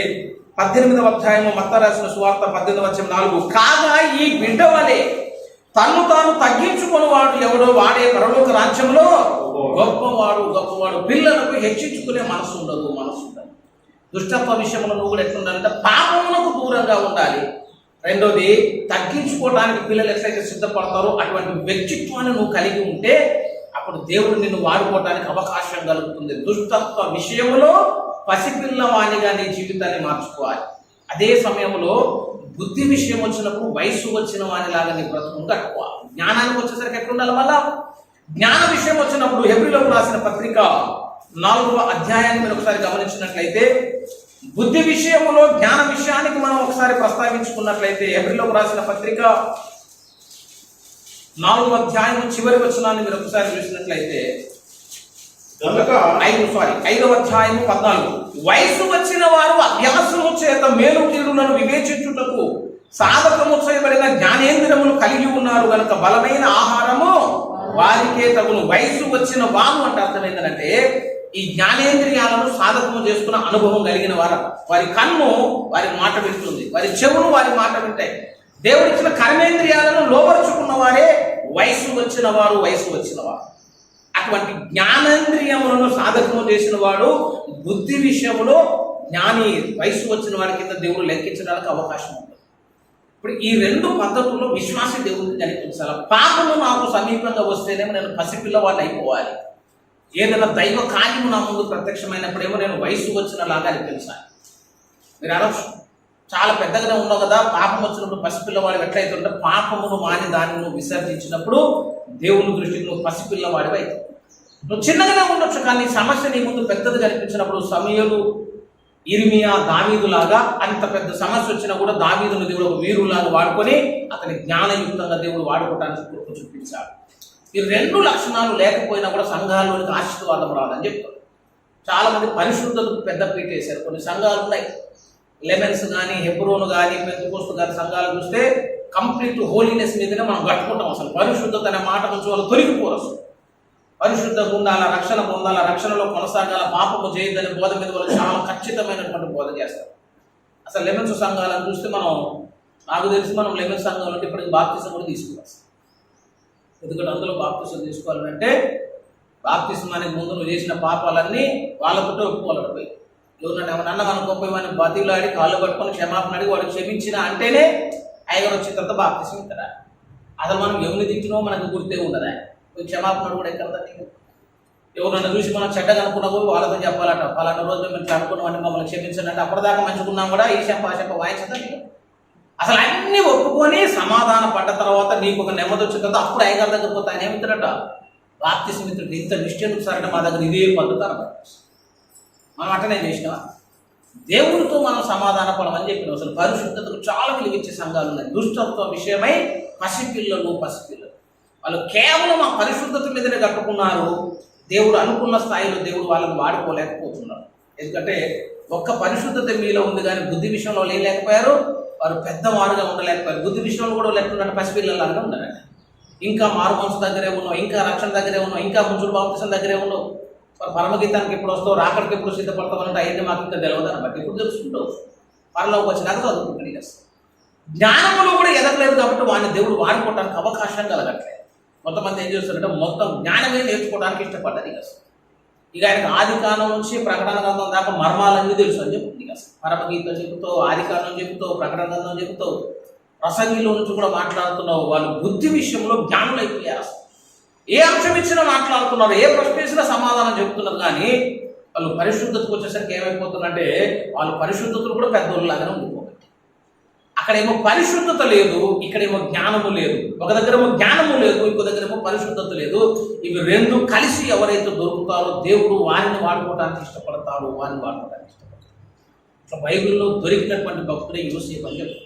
18వ అధ్యాయము మత్తయి రాసిన సువార్త 18వ అధ్యాయం 4. కాగా ఈ బిడ్డ వలె తన్ను తాను తగ్గించుకుని వాడు ఎవడో వాడే పరలోక రాజ్యంలో గొప్పవాడు. పిల్లలకు హెచ్చించుకునే మనసు ఉండదు. దుష్టత్వ విషయంలో నువ్వు కూడా ఎట్లుండాలంటే పాపములకు దూరంగా ఉండాలి. రెండోది, తగ్గించుకోవడానికి పిల్లలు ఎట్లయితే సిద్ధపడతారో అటువంటి వ్యక్తిత్వాన్ని నువ్వు కలిగి ఉంటే అప్పుడు దేవుడు నిన్ను వాడుకోవడానికి అవకాశం కలుగుతుంది. దుష్టత్వ విషయంలో పసిపిల్లవాణిగా నీ జీవితాన్ని మార్చుకోవాలి. అదే సమయంలో బుద్ధి విషయం వచ్చినప్పుడు వయసు వచ్చిన వానిలాగా నీ బ్రతుకును కట్టుకోవాలి. జ్ఞానానికి వచ్చేసరికి ఎట్లుండాలి? మళ్ళా జ్ఞాన విషయం వచ్చినప్పుడు హెబ్రీయులకు రాసిన పత్రిక 4వ అధ్యాయాన్ని మీరు ఒకసారి గమనించినట్లయితే, బుద్ధి విషయంలో జ్ఞాన విషయానికి మనం ఒకసారి ప్రస్తావించుకున్నట్లయితే హెబ్రీయులకు రాసిన పత్రిక 4వ అధ్యాయం చివరి వచనాన్ని మీరు ఒకసారి చూసినట్లయితే 5వ అధ్యాయం 14. వయసు వచ్చిన వారు అభ్యాసము చేత మేలు కీడులను వివేచించుటకు సాధకము చేయబడిన జ్ఞానేంద్రములు కలిగి ఉన్నారు కనుక బలమైన ఆహారము వారికే తగును. వయసు వచ్చిన వారు అంటే అర్థం ఏంటంటే, ఈ జ్ఞానేంద్రియాలను సాధకము చేసుకున్న అనుభవం కలిగిన వారు. వారి కన్ను వారి మాట వింటుంది, వారి చెవులు వారి మాట వింటాయి. దేవుడిచ్చిన కర్మేంద్రియాలను లోపరుచుకున్న వారే వయసు వచ్చిన వారు. అటువంటి జ్ఞానేంద్రియములను సాధకము చేసిన వాడు బుద్ధి విషయంలో జ్ఞాని. వయసు వచ్చిన వాడి కింద దేవుడు లెక్కించడానికి అవకాశం ఉంటుంది. ఇప్పుడు ఈ 2 పద్ధతుల్లో విశ్వాసి దేవుడిని కనిపించాలి. పాపము నాకు సమీపంగా వస్తేనేమో నేను పసిపిల్లవాడిని అయిపోవాలి. ఏదైనా దైవ కార్యము నా ముందు ప్రత్యక్షమైనప్పుడేమో నేను వయసు వచ్చినలాగా అనిపించాలి. మీరు అనవచ్చు, చాలా పెద్దగానే ఉన్నావు కదా, పాపం వచ్చినప్పుడు పసిపిల్లవాడు ఎట్లయితే ఉంటే పాపమును మాని దాన్ని నువ్వు విసర్జించినప్పుడు దేవుని దృష్టికి నువ్వు పసిపిల్లవాడివి అవుతావు. నువ్వు చిన్నగానే ఉండొచ్చు, కానీ సమస్య నీ ముందు పెద్దది కనిపించినప్పుడు సమూయేలు, ఇర్మియా, దావీదులాగా అంత పెద్ద సమస్య వచ్చినా కూడా దావీదును దేవుడు ఒక వీరులాగా వాడుకొని అతని జ్ఞానయుక్తంగా దేవుడు వాడుకోవడానికి కృప చూపించాడు. ఈ 2 లక్షణాలు లేకపోయినా కూడా సంఘాల్లోనికి ఆశీర్వాదం రాదని చెప్తారు. చాలా మంది పరిశుద్ధతకు పెద్ద పీట వేశారు. కొన్ని సంఘాలు ఉన్నాయి, లెమెన్స్ కానీ, హెబ్రోను కానీ, పెంతెకోస్తు కానీ సంఘాలు చూస్తే కంప్లీట్ హోలీనెస్ మీదనే మనం కట్టుకుంటాం. అసలు పరిశుద్ధత అనే మాట నుంచి వాళ్ళు తొలగిపోరు. అసలు పరిశుద్ధంగా ఉండాలా, రక్షణ పొందాలా, రక్షణలో కొనసాగాల, పాపము చేయొద్దని బోధ మీద వాళ్ళు చాలా ఖచ్చితమైనటువంటి బోధ చేస్తారు. అసలు లెమెన్స్ సంఘాలను చూస్తే నాకు తెలిసి మనం లెమెన్స్ సంఘాలు అంటే ఇప్పటికి బాప్తిజం కూడా తీసుకోవాలి. ఎందుకంటే అందులో బాప్తిజం తీసుకోవాలంటే బాప్తిజమానికి ముందు నువ్వు చేసిన పాపాలన్నీ వాళ్ళతో ఒప్పుకోవాలి. పోయి ఎవరినైనా ఏమన్నా అనుకోపోయి వాడిని బతిలాడి కాళ్ళు పట్టుకొని క్షమాపణ అడిగి వాడు క్షమించిన అంటేనే ఐగర్ వచ్చిన తర్వాత బాప్తిజం ఇస్తారా. అసలు మనం ఎవరిని తిట్టినో మనకు గుర్తే ఉండదా. క్షమాపణ కూడా ఎక్కడ? ఎవరన్నా చూసి మనం చెడ్డగా అనుకున్నా కూడా వాళ్ళతో చెప్పాలట, పలానా రోజు మేము అనుకున్నామని మమ్మల్ని క్షమించండి అంటే అప్పటిదాకా మంచుకున్నాం కూడా ఈ చెంప వాయించదా. అసలు అన్ని ఒప్పుకొని సమాధాన పడ్డ తర్వాత నీకు ఒక నెమ్మది వచ్చిన తర్వాత అప్పుడు అయ్యగారి దగ్గర పోతే ఆయన ఏమిస్తాడట, బాప్తిసం ఇస్తాడు. ఇంత నిష్ఠను సరే మా దగ్గర ఇదే పద్ధతి అన్నమాట. మనం అట్టనే చేసినా దేవుడితో మనం సమాధాన పడమని చెప్పిన అసలు పరిశుద్ధతకు చాలా విలువిచ్చే సంఘాలు ఉన్నాయి. దుష్టత్వ విషయమై పసిపిల్లలు వాళ్ళు కేవలం ఆ పరిశుద్ధత మీదనే కట్టుకున్నారు. దేవుడు అనుకున్న స్థాయిలో దేవుడు వాళ్ళని వాడుకోలేకపోతున్నారు. ఎందుకంటే ఒక్క పరిశుద్ధత మీలో ఉంది కానీ బుద్ధి విషయంలో లేకపోయారు. వారు పెద్దవారుగా ఉండలేకపోయారు. బుద్ధి విషయంలో కూడా లేకున్నట్టు పసిపిల్లలాగా ఉన్నారండి. ఇంకా మారు మనసు దగ్గరే ఉన్నావు, ఇంకా రక్షణ దగ్గరే ఉన్నావు, ఇంకా ముంచుడు బాప్తిసం దగ్గరే ఉన్నావు. పరమగీతానికి ఎప్పుడు వస్తావు, రాకడికి ఎప్పుడు సిద్ధపడతామన్నట్టు అవన్నీ మాకు ఇంకా తెలియదు అనమాట. ఎప్పుడు తెలుసుకుంటావు, పరలోకి వచ్చినాక చదువుకుంటుంది. జ్ఞానంలో కూడా ఎదగలేదు కాబట్టి వాడిని దేవుడు వాడుకోవడానికి అవకాశం కలగట్లేదు. కొంతమంది ఏం చేస్తారంటే మొత్తం జ్ఞానమే నేర్చుకోవడానికి ఇష్టపడ్డారు. ఇక ఆయనకు ఆది కాలం నుంచి ప్రకటన గ్రంథం దాకా మర్మాలన్నీ తెలుసు అని చెప్తుంది. అసలు పరమగీతం చెబుతావు, ఆది కాలం చెబుతావు, ప్రకటన గ్రంథం చెబుతావు, ప్రసంగిలో నుంచి కూడా మాట్లాడుతున్నావు. వాళ్ళు బుద్ధి విషయంలో జ్ఞానులు అయిపోయారు. అసలు ఏ అంశం ఇచ్చినా మాట్లాడుతున్నారు, ఏ ప్రశ్న ఇచ్చినా సమాధానం చెప్తున్నారు. కానీ వాళ్ళు పరిశుద్ధతకు వచ్చేసరికి ఏమైపోతుందంటే వాళ్ళు పరిశుద్ధతలు కూడా పెద్దోళ్ళలాగానే ఉండిపోతుంది. అక్కడేమో పరిశుద్ధత లేదు, ఇక్కడేమో జ్ఞానము లేదు. ఒక దగ్గరేమో జ్ఞానము లేదు, ఇంకో దగ్గరేమో పరిశుద్ధత లేదు. ఇవి రెండు కలిసి ఎవరైతే దొరుకుతారో దేవుడు వారిని వాడుకోవడానికి ఇష్టపడతాడు, వారిని వాడుకోవడానికి ఇష్టపడతాడు. ఇట్లా బైబిల్లో దొరికినటువంటి భక్తుడే యోసేపు అని చెప్తారు.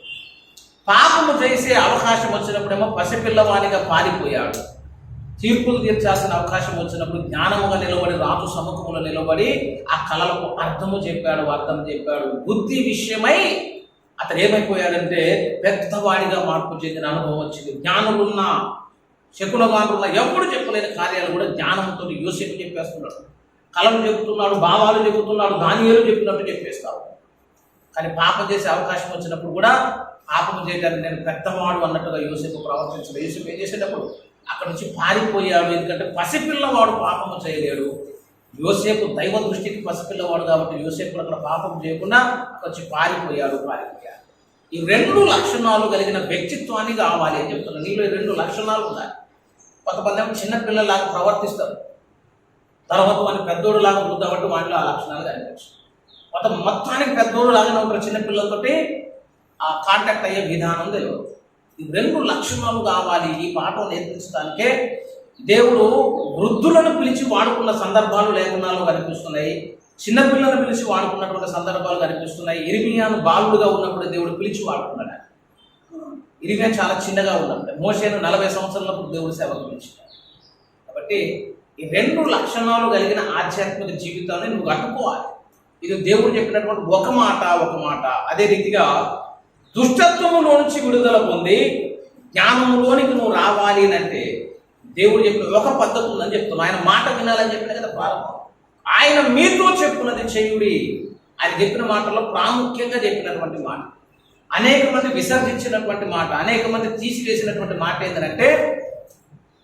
పాపము చేసే అవకాశం వచ్చినప్పుడేమో పసిపిల్లవానిగా పారిపోయాడు. తీర్పులు తీర్చాల్సిన అవకాశం వచ్చినప్పుడు జ్ఞానముగా నిలబడి రాజు సముఖంలో నిలబడి ఆ కళలకు అర్థము చెప్పాడు, అర్థం చెప్పాడు. బుద్ధి విషయమై అతను ఏమైపోయాడంటే పెద్దవాడిగా మార్పు చెందిన అనుభవం వచ్చింది. జ్ఞానులున్న శకునగానులున్న ఎప్పుడు చెప్పలేని కార్యాలు కూడా జ్ఞానంతో యోసేపు చెప్పేస్తున్నాడు. కళలు చెబుతున్నాడు, భావాలు చెబుతున్నాడు, దానియేలు చెప్పినట్టు చెప్పేస్తాడు. కానీ పాపం చేసే అవకాశం వచ్చినప్పుడు కూడా పాపం చేయడానికి నేను పెద్దవాడు అన్నట్టుగా యోసేపు ప్రవర్తించాడు. యోసేపు ఏం చేసేటప్పుడు అక్కడ నుంచి పారిపోయాడు. ఎందుకంటే పసిపిల్లవాడు పాపము చేయలేడు. యోసేపు దైవ దృష్టికి పసిపిల్లవాడు కాబట్టి యోసేపు అక్కడ పాపం చేయకుండా అక్కడ వచ్చి పారిపోయాడు. ఈ రెండు లక్షణాలు కలిగిన వ్యక్తిత్వాన్ని కావాలి అని చెప్తున్నాను. నీలో ఈ రెండు లక్షణాలు ఉన్నాయి. కొంతమంది ఏమో చిన్నపిల్లలాగా ప్రవర్తిస్తారు, తర్వాత మన పెద్దోడు లాగా చూద్దామంటే వాటిలో ఆ లక్షణాలు కనిపించు. మొత్తానికి పెద్దోడు లాగానే ఉంటారు. చిన్నపిల్లలతోటి ఆ కాంటాక్ట్ అయ్యే విధానం తెలియదు. ఈ రెండు లక్షణాలు కావాలి. ఈ పాఠం నేర్పించడానికే దేవుడు వృద్ధులను పిలిచి వాడుకున్న సందర్భాలు లేఖనాలు కనిపిస్తున్నాయి. చిన్నపిల్లలను పిలిచి వాడుకున్నటువంటి సందర్భాలు కనిపిస్తున్నాయి. ఇర్మియాను బాలుడుగా ఉన్నప్పుడు దేవుడు పిలిచి వాడుకున్నాడు. ఇర్మియా చాలా చిన్నగా ఉన్నప్పుడు, మోషేను 40 సంవత్సరాలప్పుడు దేవుడు సేవకు పిలిచినాడు. కాబట్టి ఈ రెండు లక్షణాలు కలిగిన ఆధ్యాత్మిక జీవితాన్ని నువ్వు కట్టుకోవాలి. ఇది దేవుడు చెప్పినటువంటి ఒక మాట. అదే రీతిగా దుష్టత్వములో నుంచి విడుదల పొంది జ్ఞానములోనికి నువ్వు రావాలి అంటే దేవుడు చెప్పిన ఒక పద్ధతి ఉందని చెప్తున్నాను. ఆయన మాట వినాలని చెప్పిన కదా ప్రారంభం. ఆయన మీతో చెప్పున్నది చేయుడి. ఆయన చెప్పిన మాటల్లో ప్రాముఖ్యంగా చెప్పినటువంటి మాట, అనేక మంది విసర్జించినటువంటి మాట, అనేక మంది తీసివేసినటువంటి మాట ఏంటంటే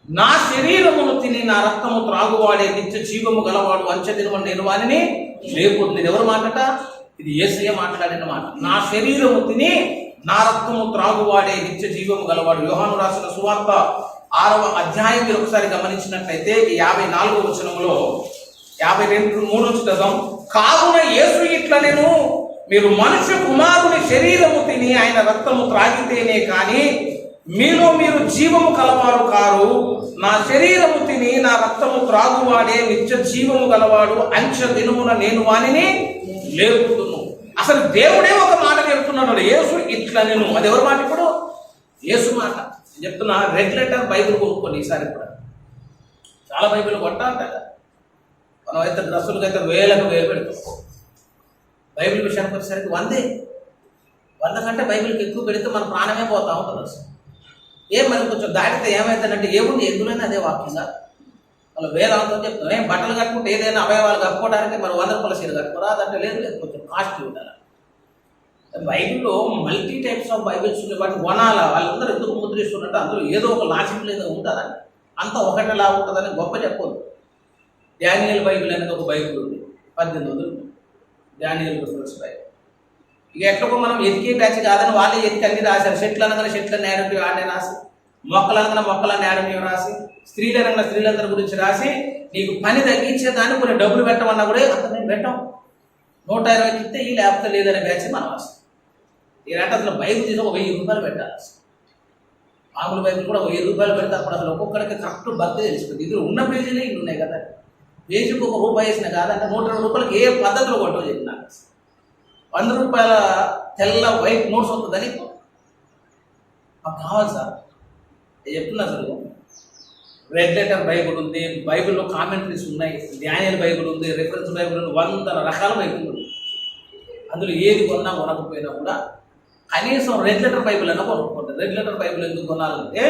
నా శరీరమును తిని నా రక్తము త్రాగువాడే నిత్య జీవము గలవాడు అంచెదినమని నేను వారిని లేకపోతుంది. ఇది ఎవరు మాటట? ఇది యేసయ్య మాట్లాడిన మాట. నా శరీరము తిని నా రక్తము త్రాగువాడే నిత్య జీవము గలవాడు. యోహాను రాసిన సువార్త 6వ అధ్యాయం మీరు ఒకసారి గమనించినట్లయితే 54వ వచనంలో 52-3 చదవం. కావున యేసు ఇట్లా నేను మీరు మనుష్య కుమారుని శరీరము తిని ఆయన రక్తము త్రాగితేనే కానీ మీలో మీరు జీవము కలవారు కారు. నా శరీరము తిని నా రక్తము త్రాగువాడే నిత్య జీవము గలవాడు అంచె దినమున నేను వానిని లేపుదును. అసలు దేవుడే ఒక మాట చెప్తున్నాడు, యేసు ఇట్లా నేను. అది ఎవరి మాట? ఇప్పుడు యేసు మాట చెప్తున్నా. రెడ్ లెటర్ బైబిల్ కొనుక్కోండి ఈసారి కూడా. చాలా బైబిల్ కొట్టా అంటారు. మనం అయితే డ్రస్సులకి అయితే వేలకు వేలు పెడతాం. బైబిల్ విషయానికి వచ్చేసరికి 100 కంటే బైబిల్కి ఎక్కువ పెడితే మన ప్రాణమే పోతా ఉంటుంది. అసలు మరి కొంచెం దాటితే ఏమవుతుందంటే ఏముంది ఎందులోనే అదే వాక్యంగా వాళ్ళు వేలాంతో చెప్తాం. బట్టలు కట్టుకుంటే ఏదైనా అవయవాలు కట్టుకోవడానికి మరి 100 రూపాయల సీలు కట్టుకోరా అదంటే లేదు, కొంచెం కాస్ట్ ఉండాలి. బైబిల్లో మల్టీ టైప్స్ ఆఫ్ బైబిల్స్ ఉన్నాయి. వాటి వనాల వాళ్ళందరూ ఎందుకు ముద్రిస్తున్నట్టు అందులో ఏదో ఒక లాజిక్ లేదా ఉంటుందని, అంత ఒకటిలా ఉంటుందని గొప్ప చెప్పొద్దు. డానియేల్ బైబిల్ అనేది ఒక బైబిల్ ఉంది, 1800 డానియేల్ రిఫరెన్స్ బైబిల్. ఇక ఎట్లకో మనం ఎతికే బ్యాచ్ కాదని వాళ్ళే ఎతికి అన్ని రాశారు. చెట్లు అనగా చెట్ల నేడటి వాడిని రాసి, మొక్కలు అనగా మొక్కల నేడని రాసి, స్త్రీలు అనగా స్త్రీలందరి గురించి రాసి, నీకు పని తగ్గించేదాన్ని కొన్ని డబ్బులు పెట్టమన్నా కూడా అంత మేము పెట్టాం. 120 ఇస్తే ఈ లేకపోతే లేదనే బ్యాచ్ మనం రాస్తాం. ఏంటంటే అసలు బైబిల్ తీసి ఒక 1000 రూపాయలు పెట్టాలి. మామూలు బైబిల్ కూడా 1000 రూపాయలు పెడితే అప్పుడు అసలు ఒక్కొక్కరికి కరెక్ట్ భక్తి తెలిసిపోతుంది. ఇది ఉన్న పేజీలే ఇవి ఉన్నాయి కదా, పేజీకి ₹1 వేసిన కాదంటే 120 రూపాయలకి ఏ పద్ధతిలో కొట్టో చెప్పిన 100 రూపాయల తెల్ల వైట్ నోట్స్ వస్తుందని మాకు కావాలి సార్. నేను చెప్తున్నా అసలు రెడ్ లెటర్ బైబుల్ ఉంది, బైబిల్లో కామెంటరీస్ ఉన్నాయి, డానియల్ బైబుల్ ఉంది, రిఫరెన్స్ బైబుల్ ఉంది, 100 రకాల బైబుల్ ఉంది. అందులో ఏది కొన్నా కొనకపోయినా కూడా కనీసం రెడ్ లెటర్ బైబిల్ అన్నా కొనుక్కోండి. రెడ్ లెటర్ బైబిల్ ఎందుకు కొనాలంటే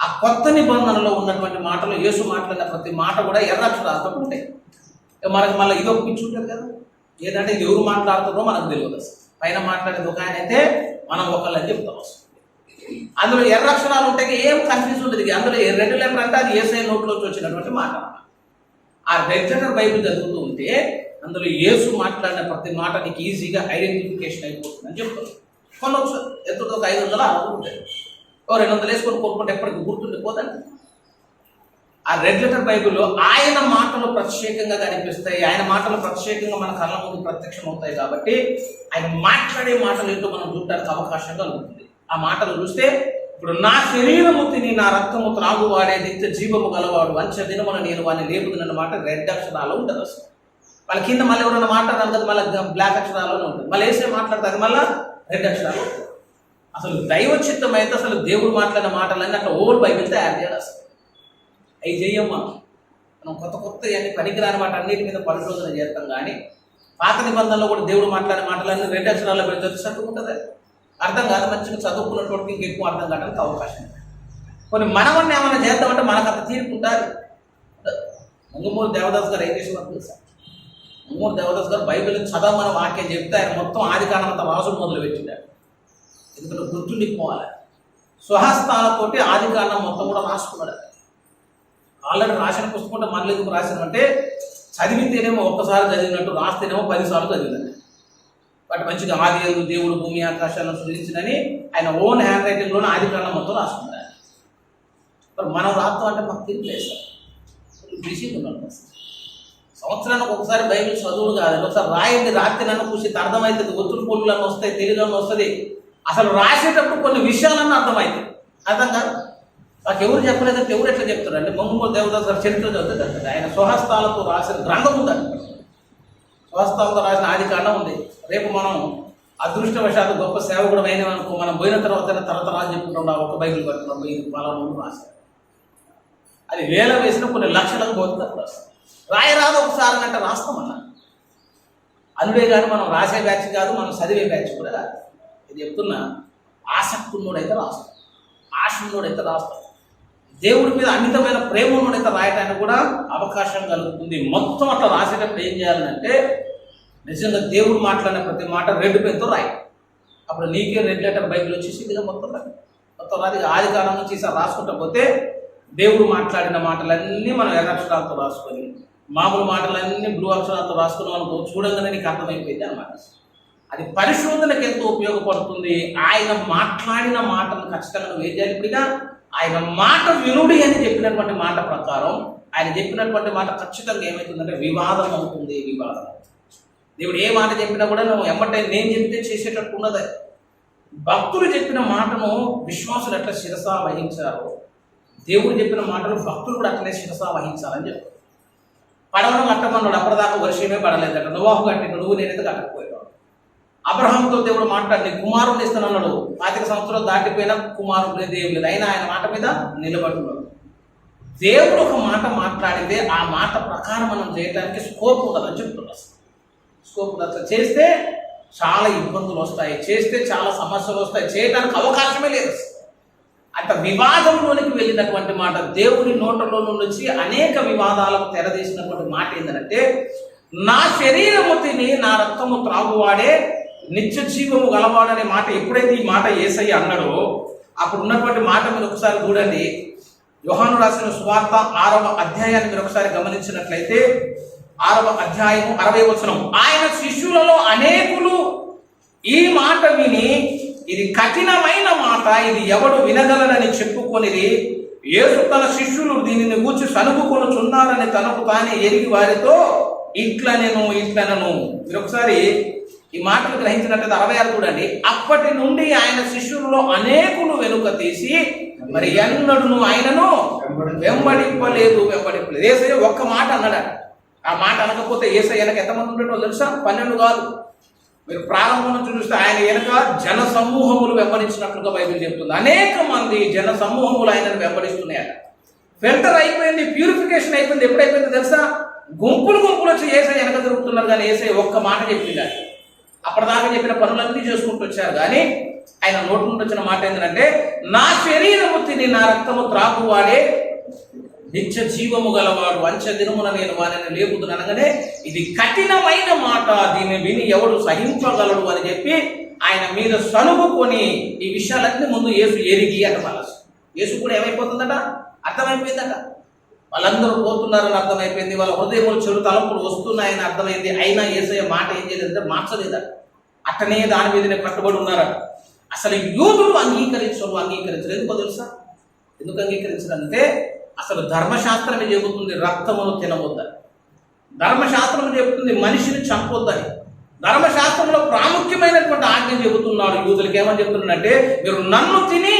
ఆ కొత్త నిబంధనలో ఉన్నటువంటి మాటలు, యేసు మాట్లాడిన ప్రతి మాట కూడా ఎర్రక్షరాలతో ఉంటాయి. మనకి మళ్ళీ ఇది ఒప్పించి ఉంటుంది కదా, ఏంటంటే ఇది ఎవరు మాట్లాడుతారో మనకు తెలియదు. అసలు పైన మాట్లాడేది ఒక ఆయన అయితే మనం ఒకళ్ళని చెప్తాం. అసలు అందులో ఎర్రక్షరాలు ఉంటాయి, ఏం కన్ఫ్యూజ్ ఉంటుంది. అందులో రెడ్ లెటర్ అంటే అది యేసయ్య నోట్లోంచి వచ్చినటువంటి మాట. ఆ రెడ్ లెటర్ బైబిల్ చదువుతూ ఉంటే అందులో యేసు మాట్లాడిన ప్రతి మాట నీకు ఈజీగా ఐడెంటిఫికేషన్ అయిపోతుంది అని చెప్తారు. కొనవచ్చు, ఎంతో ఒక 500 అనుకుంటాయి, 200 వేసుకొని కొనుక్కుంటే ఎప్పటికీ గుర్తుండిపోదండి. ఆ రెడ్ లెటర్ బైబిల్లో ఆయన మాటలు ప్రత్యేకంగా కనిపిస్తాయి, ఆయన మాటలు ప్రత్యేకంగా మన కళ్ళ ముందు ప్రత్యక్షం అవుతాయి. కాబట్టి ఆయన మాట్లాడే మాటలు ఏంటో మనం చూడడానికి అవకాశం కలుగుతుంది. ఆ మాటలు చూస్తే ఇప్పుడు నా శరీరము తిని నా రక్తము త్రాగువాడే నిత్య జీవము గలవాడు అంచె దినమున నేను వాడిని లేపుతున్న మాట రెడ్ అక్షరాలు ఉంటుంది. అసలు వాళ్ళ కింద మళ్ళీ ఎవరైనా మాట్లాడాలి కదా, మళ్ళీ బ్లాక్ అక్షరాల్లోనే ఉంటుంది. మళ్ళీ వేసే మాట్లాడతారు, మళ్ళీ రెడ్ అక్షరాలు. అసలు దైవ చిత్తం అయితే అసలు దేవుడు మాట్లాడిన మాటలన్నీ అట్లా ఓల్డ్ బైబిల్ తయారు చేయాలి. అసలు అవి చెయ్యమ్మా, మనం కొత్త అన్ని పనికిరాని మాట అన్నిటి మీద పరిశోధన చేస్తాం. కానీ పాత నిబంధనలో కూడా దేవుడు మాట్లాడే మాటలన్నీ రెడ్ అక్షరాల్లో పెడితే చదువుకుంటుంది, అర్థం కాదు. మంచిగా చదువుకున్నటువంటి ఇంకెక్కువ అర్థం కావడానికి అవకాశం ఉంది. కొన్ని మనవన్నీ ఏమైనా చేద్దామంటే మనకు అంత తీర్పు ఉంటుంది. నంగమూరి దేవదాస్ గారు ఏం చేసిన తెలుసా? నంగమూరి దేవదాస్ గారు బైబిల్ చదవమని వాక్యం చెప్తే ఆయన మొత్తం ఆది కాలం అంతా రాసుడు మొదలు పెట్టిండాడు. ఎందుకంటే గుర్తుండిపోవాలి. స్వహస్తాలతోటి ఆది కాలం మొత్తం కూడా రాసుకున్నాడు. ఆల్రెడీ రాసిన పుస్తకం మళ్ళీ ఎందుకు రాసినంటే చదివితేనేమో ఒక్కసారి చదివినట్టు, రాస్తేనేమో 10 సార్లు చదివినట్టు. బట్ మంచిగా ఆది యందు దేవుడు భూమి ఆకాశాలను సృజించినని ఆయన ఓన్ హ్యాండ్ రైటింగ్లోనే ఆది కాలం మొత్తం రాసుకున్నాడు. మరి మనం రాస్తాం అంటే మాకు తెలియదు, బిజీగా ఉన్నాడు. సంవత్సరానికి ఒకసారి బైబిల్ చదువుడు కాదు, ఒకసారి రాయండి, రాత్రి నన్ను కూర్చి అర్థమవుతుంది, ఒత్తుడు పొల్లులన్నీ వస్తాయి, తెలుగులో వస్తుంది. అసలు రాసేటప్పుడు కొన్ని విషయాలన్నీ అర్థమవుతాయి. అర్థం కాదు, నాకు ఎవరు చెప్పలేదంటే ఎవరు ఎట్లా చెప్తారు అంటే నంగమూరి దేవదాస్ గారు చరిత్ర చదువుతుంది. ఆయన స్వహస్తాలతో రాసిన గ్రంథం ఉందండి, స్వహస్తాలతో రాసిన ఆది కాండం ఉంది. రేపు మనం అదృష్టవశాత్తు గొప్ప సేవకుడు అయినవనుకో, మనం పోయిన తర్వాత రాజు చెప్పుకుంటాం, ఒక బైబిల్ పట్టుకున్నాం, ఇది పలానా రాశారు. అది వేల వేసిన కొన్ని లక్షలకు పోతుంది. రాస్తాం, రాయరాదు ఒకసారి అంటే రాస్తామన్నా. అందుకే కానీ మనం రాసే బ్యాచ్ కాదు, మనం చదివే బ్యాచ్ కూడా కాదు. ఇది చెప్తున్నా, ఆసక్తి ఉన్నోడైతే రాస్తాం, ఆశ ఉన్నోడైతే రాస్తాం, దేవుడి మీద అమితమైన ప్రేమ ఉన్నోడైతే రాయటానికి కూడా అవకాశం కలుగుతుంది. మొత్తం అట్లా రాసేటప్పుడు ఏం చేయాలంటే నిజంగా దేవుడు మాట్లాడిన ప్రతి మాట రెడ్ పెన్తో రాయి. అప్పుడు నీకే రెడ్ లెటర్ బైబిల్ వచ్చేసి ఇదిగా మొత్తం రాది. ఆది కాలం నుంచి ఈసారి రాసుకుంటా పోతే దేవుడు మాట్లాడిన మాటలన్నీ మనం ఎర్రక్షరాలతో రాసుకొని, మామూలు మాటలన్నీ బ్లూ అక్షరాలతో రాసుకున్నాం అనుకో, చూడంగానే నీకు అర్థమైపోయింది అన్నమాట. అది పరిశోధనకు ఎంతో ఉపయోగపడుతుంది. ఆయన మాట్లాడిన మాటను ఖచ్చితంగా నువ్వు ఏం చేయాలి? ఇప్పుడుగా ఆయన మాట వినుడి అని చెప్పినటువంటి మాట ప్రకారం ఆయన చెప్పినటువంటి మాట ఖచ్చితంగా ఏమవుతుందంటే వివాదం అవుతుంది. వివాదం దేవుడు ఏ మాట చెప్పినా కూడా నువ్వు ఎమ్మటే నేను చెప్తే చేసేటట్టు ఉన్నది. భక్తులు చెప్పిన మాటను విశ్వాసులు ఎట్లా శిరసా వహించారో, దేవుడు చెప్పిన మాటలు భక్తులు కూడా అట్లనే శిరసా వహించాలని చెప్పారు. పడవను కట్టమన్నాడు, అప్పటిదాకా వర్షమే పడలేదట. నోవాహు కట్టిన, నువ్వు నేనైతే కట్టకపోయాడు. అబ్రహాంతో దేవుడు మాట్లాడి కుమారుడు ఇస్తానన్నాడు. 25 సంవత్సరాలు దాటిపోయినా కుమారుడు లేదు, ఏం లేదు, అయినా ఆయన మాట మీద నిలబడుతున్నాడు. దేవుడు ఒక మాట మాట్లాడితే ఆ మాట ప్రకారం మనం చేయడానికి స్కోప్ ఉండదని చెప్తున్నారు. స్కోప్ ఉండదు. చేస్తే చాలా ఇబ్బందులు వస్తాయి, చేస్తే చాలా సమస్యలు వస్తాయి, చేయడానికి అవకాశమే లేదు. అంత వివాదంలోనికి వెళ్ళినటువంటి మాట, దేవుని నోటలో నుంచి అనేక వివాదాలకు తెరదీసినటువంటి మాట ఏంటంటే, నా శరీరము తిని నా రక్తము త్రాగువాడే నిత్య జీవము గలవాడనే మాట. ఎప్పుడైతే ఈ మాట యేసయ్య అన్నాడో అప్పుడు ఉన్నటువంటి మాట మీరు ఒకసారి చూడండి. యోహాను రాసిన సువార్త 6వ అధ్యాయాన్ని మీరు ఒకసారి గమనించినట్లయితే 6వ అధ్యాయము 60వ వచనం, ఆయన శిష్యులలో అనేకులు ఈ మాట విని ఇది కఠినమైన మాట, ఇది ఎవడు వినగలనని చెప్పుకొనిది. యేసు తన శిష్యులు దీనిని గూర్చి సనుగుకొనుచున్నారని తనకు తానే ఎరిగి వారితో ఇట్లనెను. మీరు ఒకసారి ఈ మాటలు గ్రహించినట్లయితే 66 చూడండి. అప్పటి నుండి ఆయన శిష్యులలో అనేకులు వెనుక తీసి మరి ఎన్నడూ ఆయనను వెంబడింపలేదు. యేసయ్య ఒక్క మాట అన్నాడు. ఆ మాట అనకపోతే యేసయ్య వెనక ఎంతమంది ఉండేటో తెలుసా? 12 కాదు. మీరు ప్రారంభం నుంచి చూస్తే ఆయన వెనక జన సమూహములు వెంబడించినట్లుగా బైబిల్ చెప్తుంది. అనేక మంది జన సమూహములు ఆయనను వెంబడిస్తున్నాయట. ఫిల్టర్ అయిపోయింది, ప్యూరిఫికేషన్ అయిపోయింది. ఎప్పుడైపోయిందో తెలుసా? గుంపులు వచ్చి యేసయ్య వెనక తిరుగుతున్నారు, కానీ యేసయ్య ఒక్క మాట చెప్పింది. అప్పటిదాకా చెప్పిన పనులన్నీ చేసుకుంటూ వచ్చారు, కానీ ఆయన నోటి నుండి వచ్చిన మాట ఏంటంటే, నా శరీరము తిని నా రక్తము త్రాగువాడే నిత్య జీవము గలవాడు, అంచె దినమున నేను వారిని లేపుదును అనగానే, ఇది కఠినమైన మాట, దీన్ని విని ఎవడు సహించగలడు అని చెప్పి ఆయన మీద సనుగుకొని ఈ విషయాలన్నీ ముందు యేసు ఎరిగి అట. యేసు కూడా ఏమైపోతుందట? అర్థమైపోయిందట. వాళ్ళందరూ పోతున్నారని అర్థమైపోయింది, వాళ్ళ హృదయములు చెడు తలంపులు వస్తున్నాయని అర్థమైంది. అయినా యేసయ్య మాట ఏం చేయలేదంటే మార్చలేదట. అట్టనే దాని మీదనే కట్టుబడి ఉన్నారట. అసలు యూదులు అంగీకరించరు. ఎందుకో తెలుసా? ఎందుకు అంగీకరించరంటే, అసలు ధర్మశాస్త్రమే చెబుతుంది రక్తమును తినవద్దని. ధర్మశాస్త్రం చెబుతుంది మనిషిని చంపొద్దని. ధర్మశాస్త్రంలో ప్రాముఖ్యమైనటువంటి ఆజ్ఞ చెబుతున్నాడు. యూదులకి ఏమని చెప్తున్నాడంటే, మీరు నన్ను తిని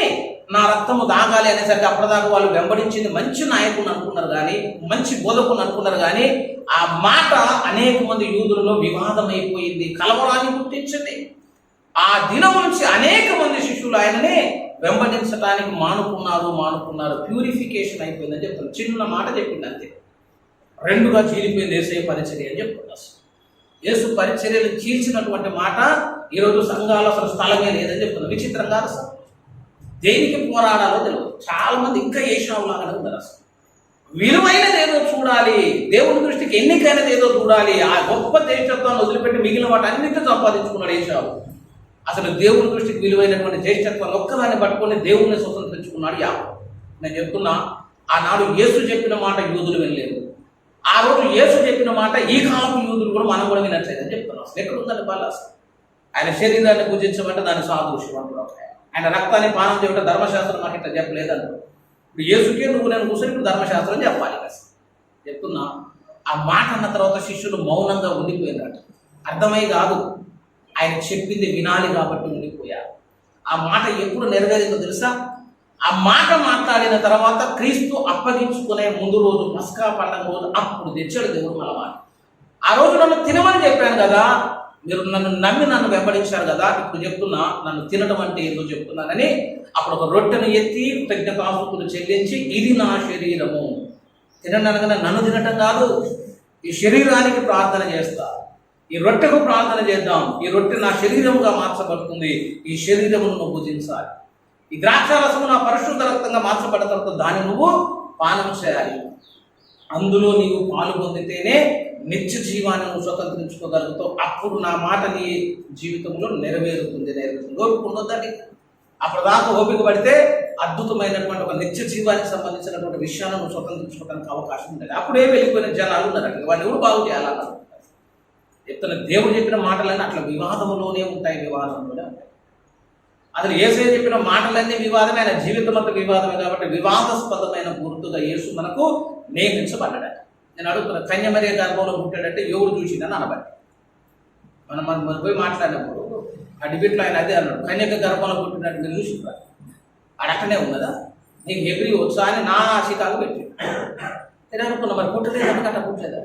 నా రక్తము దాగాలి అనేసరికి అప్పటిదాకా వాళ్ళు వెంబడించింది మంచి నాయకుని అనుకున్నారు, కానీ మంచి బోధకుని అనుకున్నారు, కానీ ఆ మాట అనేక మంది యూదులలో వివాదం అయిపోయింది, కలవరాన్ని పుట్టించింది. ఆ దినం నుంచి అనేక మంది శిష్యులు ఆయనని వెంబడించడానికి మానుకున్నారు. ప్యూరిఫికేషన్ అయిపోయిందని చెప్తారు. చిన్న మాట చెప్పింది అంతే. రెండుగా చీలిపోయింది యేసయ్య పరిచర్య అని చెప్తున్నారు. యేసు పరిచర్యలు చీల్చినటువంటి మాట ఈరోజు సంఘాలు అసలు స్థలమే లేదని చెప్తున్నారు. విచిత్రంగా అసలు దేనికి పోరాడాలో తెలియదు. చాలా మంది ఇంకా ఏషావులాగానే ఉన్నారు. అసలు విలువైనది ఏదో చూడాలి, దేవుని దృష్టికి ఎన్నికైనది ఏదో చూడాలి. ఆ గొప్ప జ్యేష్ఠత్వాన్ని వదిలిపెట్టి మిగిలిన వాటి అన్నింటినీ సంపాదించుకున్నాడు ఏషావు. అసలు దేవుని దృష్టికి విలువైనటువంటి జ్యేష్ఠత్వాన్ని ఒక్కదాన్ని పట్టుకొని దేవుణ్ణి స్వతంత్రించుకున్నాడు యాకోబు. నేను చెప్తున్నా, ఆనాడు యేసు చెప్పిన మాట యూదులు వినలేదు. ఆ రోజు యేసు చెప్పిన మాట ఈ కాలపు యూదులు కూడా మనం కూడా వినట్లేదని చెప్తున్నాం. అసలు ఎక్కడుందండి బాల? ఆయన శరీరాన్ని పూజించమంటే దాని సాదృశ్యం అంటున్నాం. ఆయన రక్తాన్ని పానం చేయడం ధర్మశాస్త్రం నాకు ఇట్లా చెప్పలేదంటారు. ఇప్పుడు యేసుకే నువ్వు నేను కూర్చొని ఇప్పుడు ధర్మశాస్త్రం చెప్పాలి కదా. చెప్తున్నా, ఆ మాట అన్న తర్వాత శిష్యులు మౌనంగా ఉండిపోయినట్టు. అర్థమై కాదు, ఆయన చెప్పింది వినాలి కాబట్టి ఉండిపోయారు. ఆ మాట ఎప్పుడు నెరవేరిందో తెలుసా? ఆ మాట మాట్లాడిన తర్వాత క్రీస్తు అప్పగించుకునే ముందు రోజు, పస్కా పండుగ రోజు, అప్పుడు తెచ్చాడు దేవుడు మలవాడు. ఆ రోజు నన్ను తినమని చెప్పాను కదా, మీరు నన్ను నమ్మి నన్ను వెంబడించారు కదా, ఇప్పుడు చెప్తున్నా నన్ను తినడం అంటే ఏదో చెప్తున్నానని. అప్పుడు ఒక రొట్టెను ఎత్తి కృతజ్ఞతాస్తుతులు చెల్లించి, ఇది నా శరీరము, తినండి అనగానే నన్ను తినటం కాదు, ఈ శరీరానికి ప్రార్థన చేస్తా, ఈ రొట్టెకు ప్రార్థన చేద్దాం, ఈ రొట్టె నా శరీరముగా మార్చబడుతుంది, ఈ శరీరమును నువ్వు భుజించాలి. ఈ ద్రాక్షారసము నా పరిశుద్ధ రక్తంగా మార్చబడిన తర్వాత దాన్ని నువ్వు పానం చేయాలి. అందులో నీవు పాలు పొందితేనే నిత్య జీవాన్ని నువ్వు స్వతంత్రించుకోగలుగుతావు. అప్పుడు నా మాట నీ జీవితంలో నెరవేరుతుంది. ఓపిక ఉండొద్దండి. అప్పటిదాకా ఓపిక పడితే అద్భుతమైనటువంటి ఒక నిత్య జీవానికి సంబంధించినటువంటి విషయాలను నువ్వు స్వతంత్రించుకోవడానికి అవకాశం ఉంటుంది. అప్పుడే వెళ్ళిపోయిన జనాలు ఉన్నారండి, వాడిని ఎవరు బాగు చేయాలన్నారు. చెప్తున్న దేవుడు చెప్పిన మాటలన్నీ అట్లా వివాదములోనే ఉంటాయి, వివాదంలోనే ఉంటాయి. అసలు యేసయ్య చెప్పిన మాటలన్నీ వివాదమే, ఆయన జీవితం అంతా వివాదమే. కాబట్టి వివాదాస్పదమైన గుర్తుగా యేసు మనకు నియమించబడ్డాడు. నేను అడుగుతున్నా, కన్యమరియ గర్భంలో పుట్టాడంటే ఎవరు చూసిందని అనబట్టి మనం పోయి మాట్లాడినప్పుడు ఆ డిబేట్లో ఆయన అదే అన్నాడు, కన్యక గర్భంలో పుట్టినట్టు మీరు చూసిరా, అడక్కనే ఉన్నదా, నీకు హెబ్రీ వచ్చా అని నా ఆశికాలు పెట్టి నేను అనుకున్నా. మరి పుట్టలేదు ఎందుకంటే పుట్టలేదా?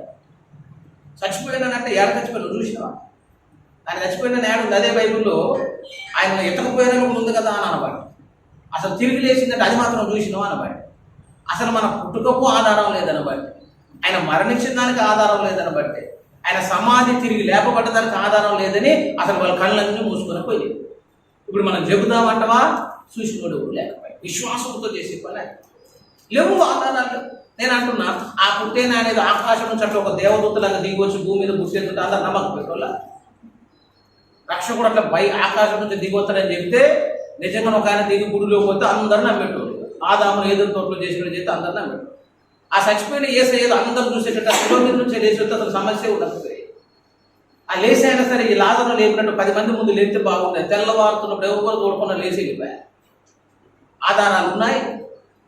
చచ్చిపోయినానంటే ఏడ చచ్చిపోయినా చూసినావా? ఆయన చచ్చిపోయిన నేడు అదే బైబిల్లో ఆయన ఎత్తకపోయినా ఉంది కదా అని అనబట్టి, అసలు తిరిగి లేచిందంటే అది మాత్రం చూసినావా అనబట్టి, అసలు మన పుట్టుకకు ఆధారం లేదనబట్టి, ఆయన మరణించిన దానికి ఆధారం లేదనబట్టి, ఆయన సమాధి తిరిగి లేపబడ్డదానికి ఆధారం లేదని అసలు వాళ్ళ కళ్ళన్నీ మూసుకొని పోయి. ఇప్పుడు మనం చెబుదామంటవా? చూసినోడు లేకపోయి విశ్వాసంతో చేసే పని లేవు ఆధారాలు. నేను అంటున్నా, ఆ పుట్టేన అనేది ఆకాశం నుంచి అట్లా ఒక దేవదూతలాగా దిగొచ్చి భూమి మీద పుట్టేస్తుంటే అందరు నమ్మకం పెట్టోళ్ళ. రక్షకుడు అట్లా ఆకాశం నుంచి దిగొస్తాడని చెప్తే నిజంగా ఒక ఆయన దిగి గుడిలోకి పోతే అందరూ నమ్మేటోళ్ళు. ఆదామును ఏదో తోటలో చేసినట్టు చెప్తే అందరూ నమ్మేటోళ్ళు. ఆ చచ్చిపోయిన యేసయ్య ఏదో అందరూ చూసేటట్టు కిలోమీటర్ నుంచి లేచి వస్తే అసలు సమస్య ఉండదు. ఆ లేచి అయినా సరే ఈ లాజర్ను లేపినట్టు 10 మంది ముందు లేస్తే బాగుంటుంది. తెల్లవారుతున్నప్పుడు ఎవరు కూడా తోడుకున్న లేచి వెళ్ళిపోయారు. ఆధారాలు ఉన్నాయి,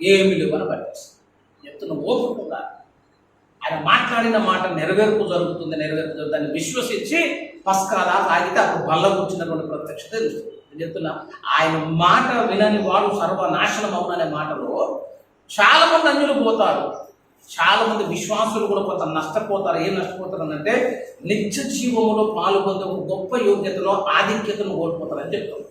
ఏమి లేవు అని పట్టేసి చెప్తున్న ఓపుకుండా ఆయన మాట్లాడిన మాట నెరవేర్పు జరుగుతుంది. దాన్ని విశ్వసించి పస్కాలా తాగితే అప్పుడు బల్ల కూర్చున్నటువంటి ప్రత్యక్షత తెలుస్తుంది. నేను చెప్తున్నా, ఆయన మాట వినని వాడు సర్వనాశనం అవుననే మాటలో చాలా మంది అన్యులు పోతారు, చాలా మంది విశ్వాసులు కూడా కొంత నష్టపోతారు. ఏం నష్టపోతారు అంటే నిత్య జీవములో పాల్గొందే ఒక గొప్ప యోగ్యతలో ఆధిక్యతను కోల్పోతారు అని చెప్తారు.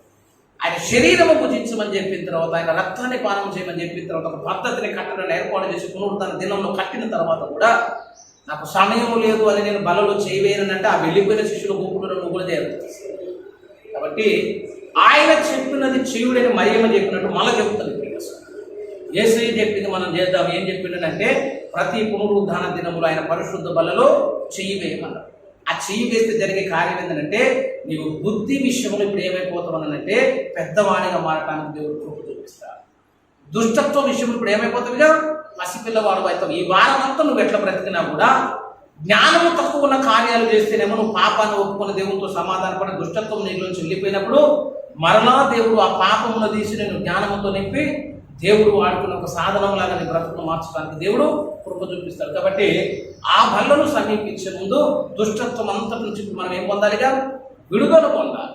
ఆయన శరీరము భుజించమని చెప్పిన తర్వాత, ఆయన రక్తాన్ని పానం చేయమని చెప్పిన తర్వాత, ఒక పద్ధతిని కట్టడాన్ని ఏర్పాటు చేసి పునరుద్ధరణ దినంలో కట్టిన తర్వాత కూడా నాకు సమయం లేదు అని నేను బలలో చేయవేయనంటే ఆ వెళ్ళిపోయిన శిష్యుల గుంపులను నువ్వు కూడా చేయాలి. కాబట్టి ఆయన చెప్పినది చేయుడని మరియమ్మ చెప్పినట్టు మళ్ళీ చెప్తుంది. యేసయ్య చెప్పింది మనం చేద్దాం. ఏం చెప్పిండనంటే ప్రతి పునరుద్ధాన దినములు ఆయన పరిశుద్ధ బలలో చెయ్యి వేయమన్నారు. ఆ చెయ్యి వేస్తే జరిగే కార్యం ఏంటంటే నీవు బుద్ధి విషయంలో ఇప్పుడు ఏమైపోతావనంటే పెద్దవాడిగా మారటానికి దేవుడు కృప చూపిస్తాడు. దుష్టత్వ విషయంలో ఇప్పుడు ఏమైపోతావుగా పసిపిల్లవాడు అవుతావు. ఈ వారం అంతా నువ్వు ఎట్లా బ్రతికినా కూడా జ్ఞానము తక్కువ ఉన్న కార్యాలు చేస్తేనేమో నువ్వు పాపాన్ని ఒప్పుకుని దేవునితో సమాధానపడి దుష్టత్వం నీలోంచి వెళ్ళిపోయినప్పుడు మరలా దేవుడు ఆ పాపమును తీసి నేను జ్ఞానముతో నింపి దేవుడు వాడుకున్న ఒక సాధనం లాగా నీ బ్రతుకును మార్చడానికి దేవుడు కృప చూపిస్తాడు. కాబట్టి ఆ బల్లను సమీపించే ముందు దుష్టత్వం అంతటి నుంచి మనం ఏం పొందాలిగా విడుదల పొందాలి.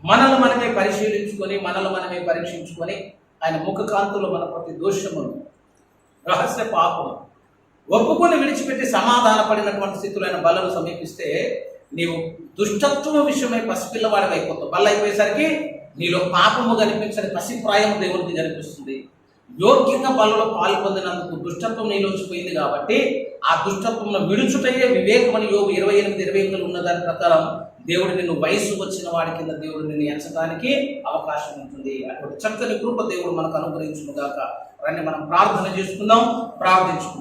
మనల్ని మనమే పరిశీలించుకొని మనల్ని మనమే పరీక్షించుకొని ఆయన ముఖ కాంతులో మన ప్రతి దోషమును రహస్య పాపము ఒప్పుకొని విడిచిపెట్టి సమాధానపడినటువంటి స్థితిలో ఆయన బలను సమీపిస్తే నీవు దుష్టత్వం విషయమై పసిపిల్లవాడివి అయిపోతావు. బల్ల అయిపోయేసరికి నీలో పాపము కనిపించని పసిప్రాయం దేవునికి కనిపిస్తుంది. యోగ్యంగా బలలో పాలు పొందినందుకు దుష్టత్వం నీలోంచి పోయింది కాబట్టి ఆ దుష్టత్వంలో విడుచుటయ్యే వివేకమని యోగు 28-28 ఉన్న దాని ప్రకారం దేవుడు నిన్ను వయసు వచ్చిన వాడి కింద దేవుడు నిన్ను ఎంచడానికి అవకాశం ఉంటుంది. అటువంటి చక్కని కృప దేవుడు మనకు అనుగ్రహించును గాక. రండి మనం ప్రార్థన చేసుకుందాం, ప్రార్థించుకుందాం.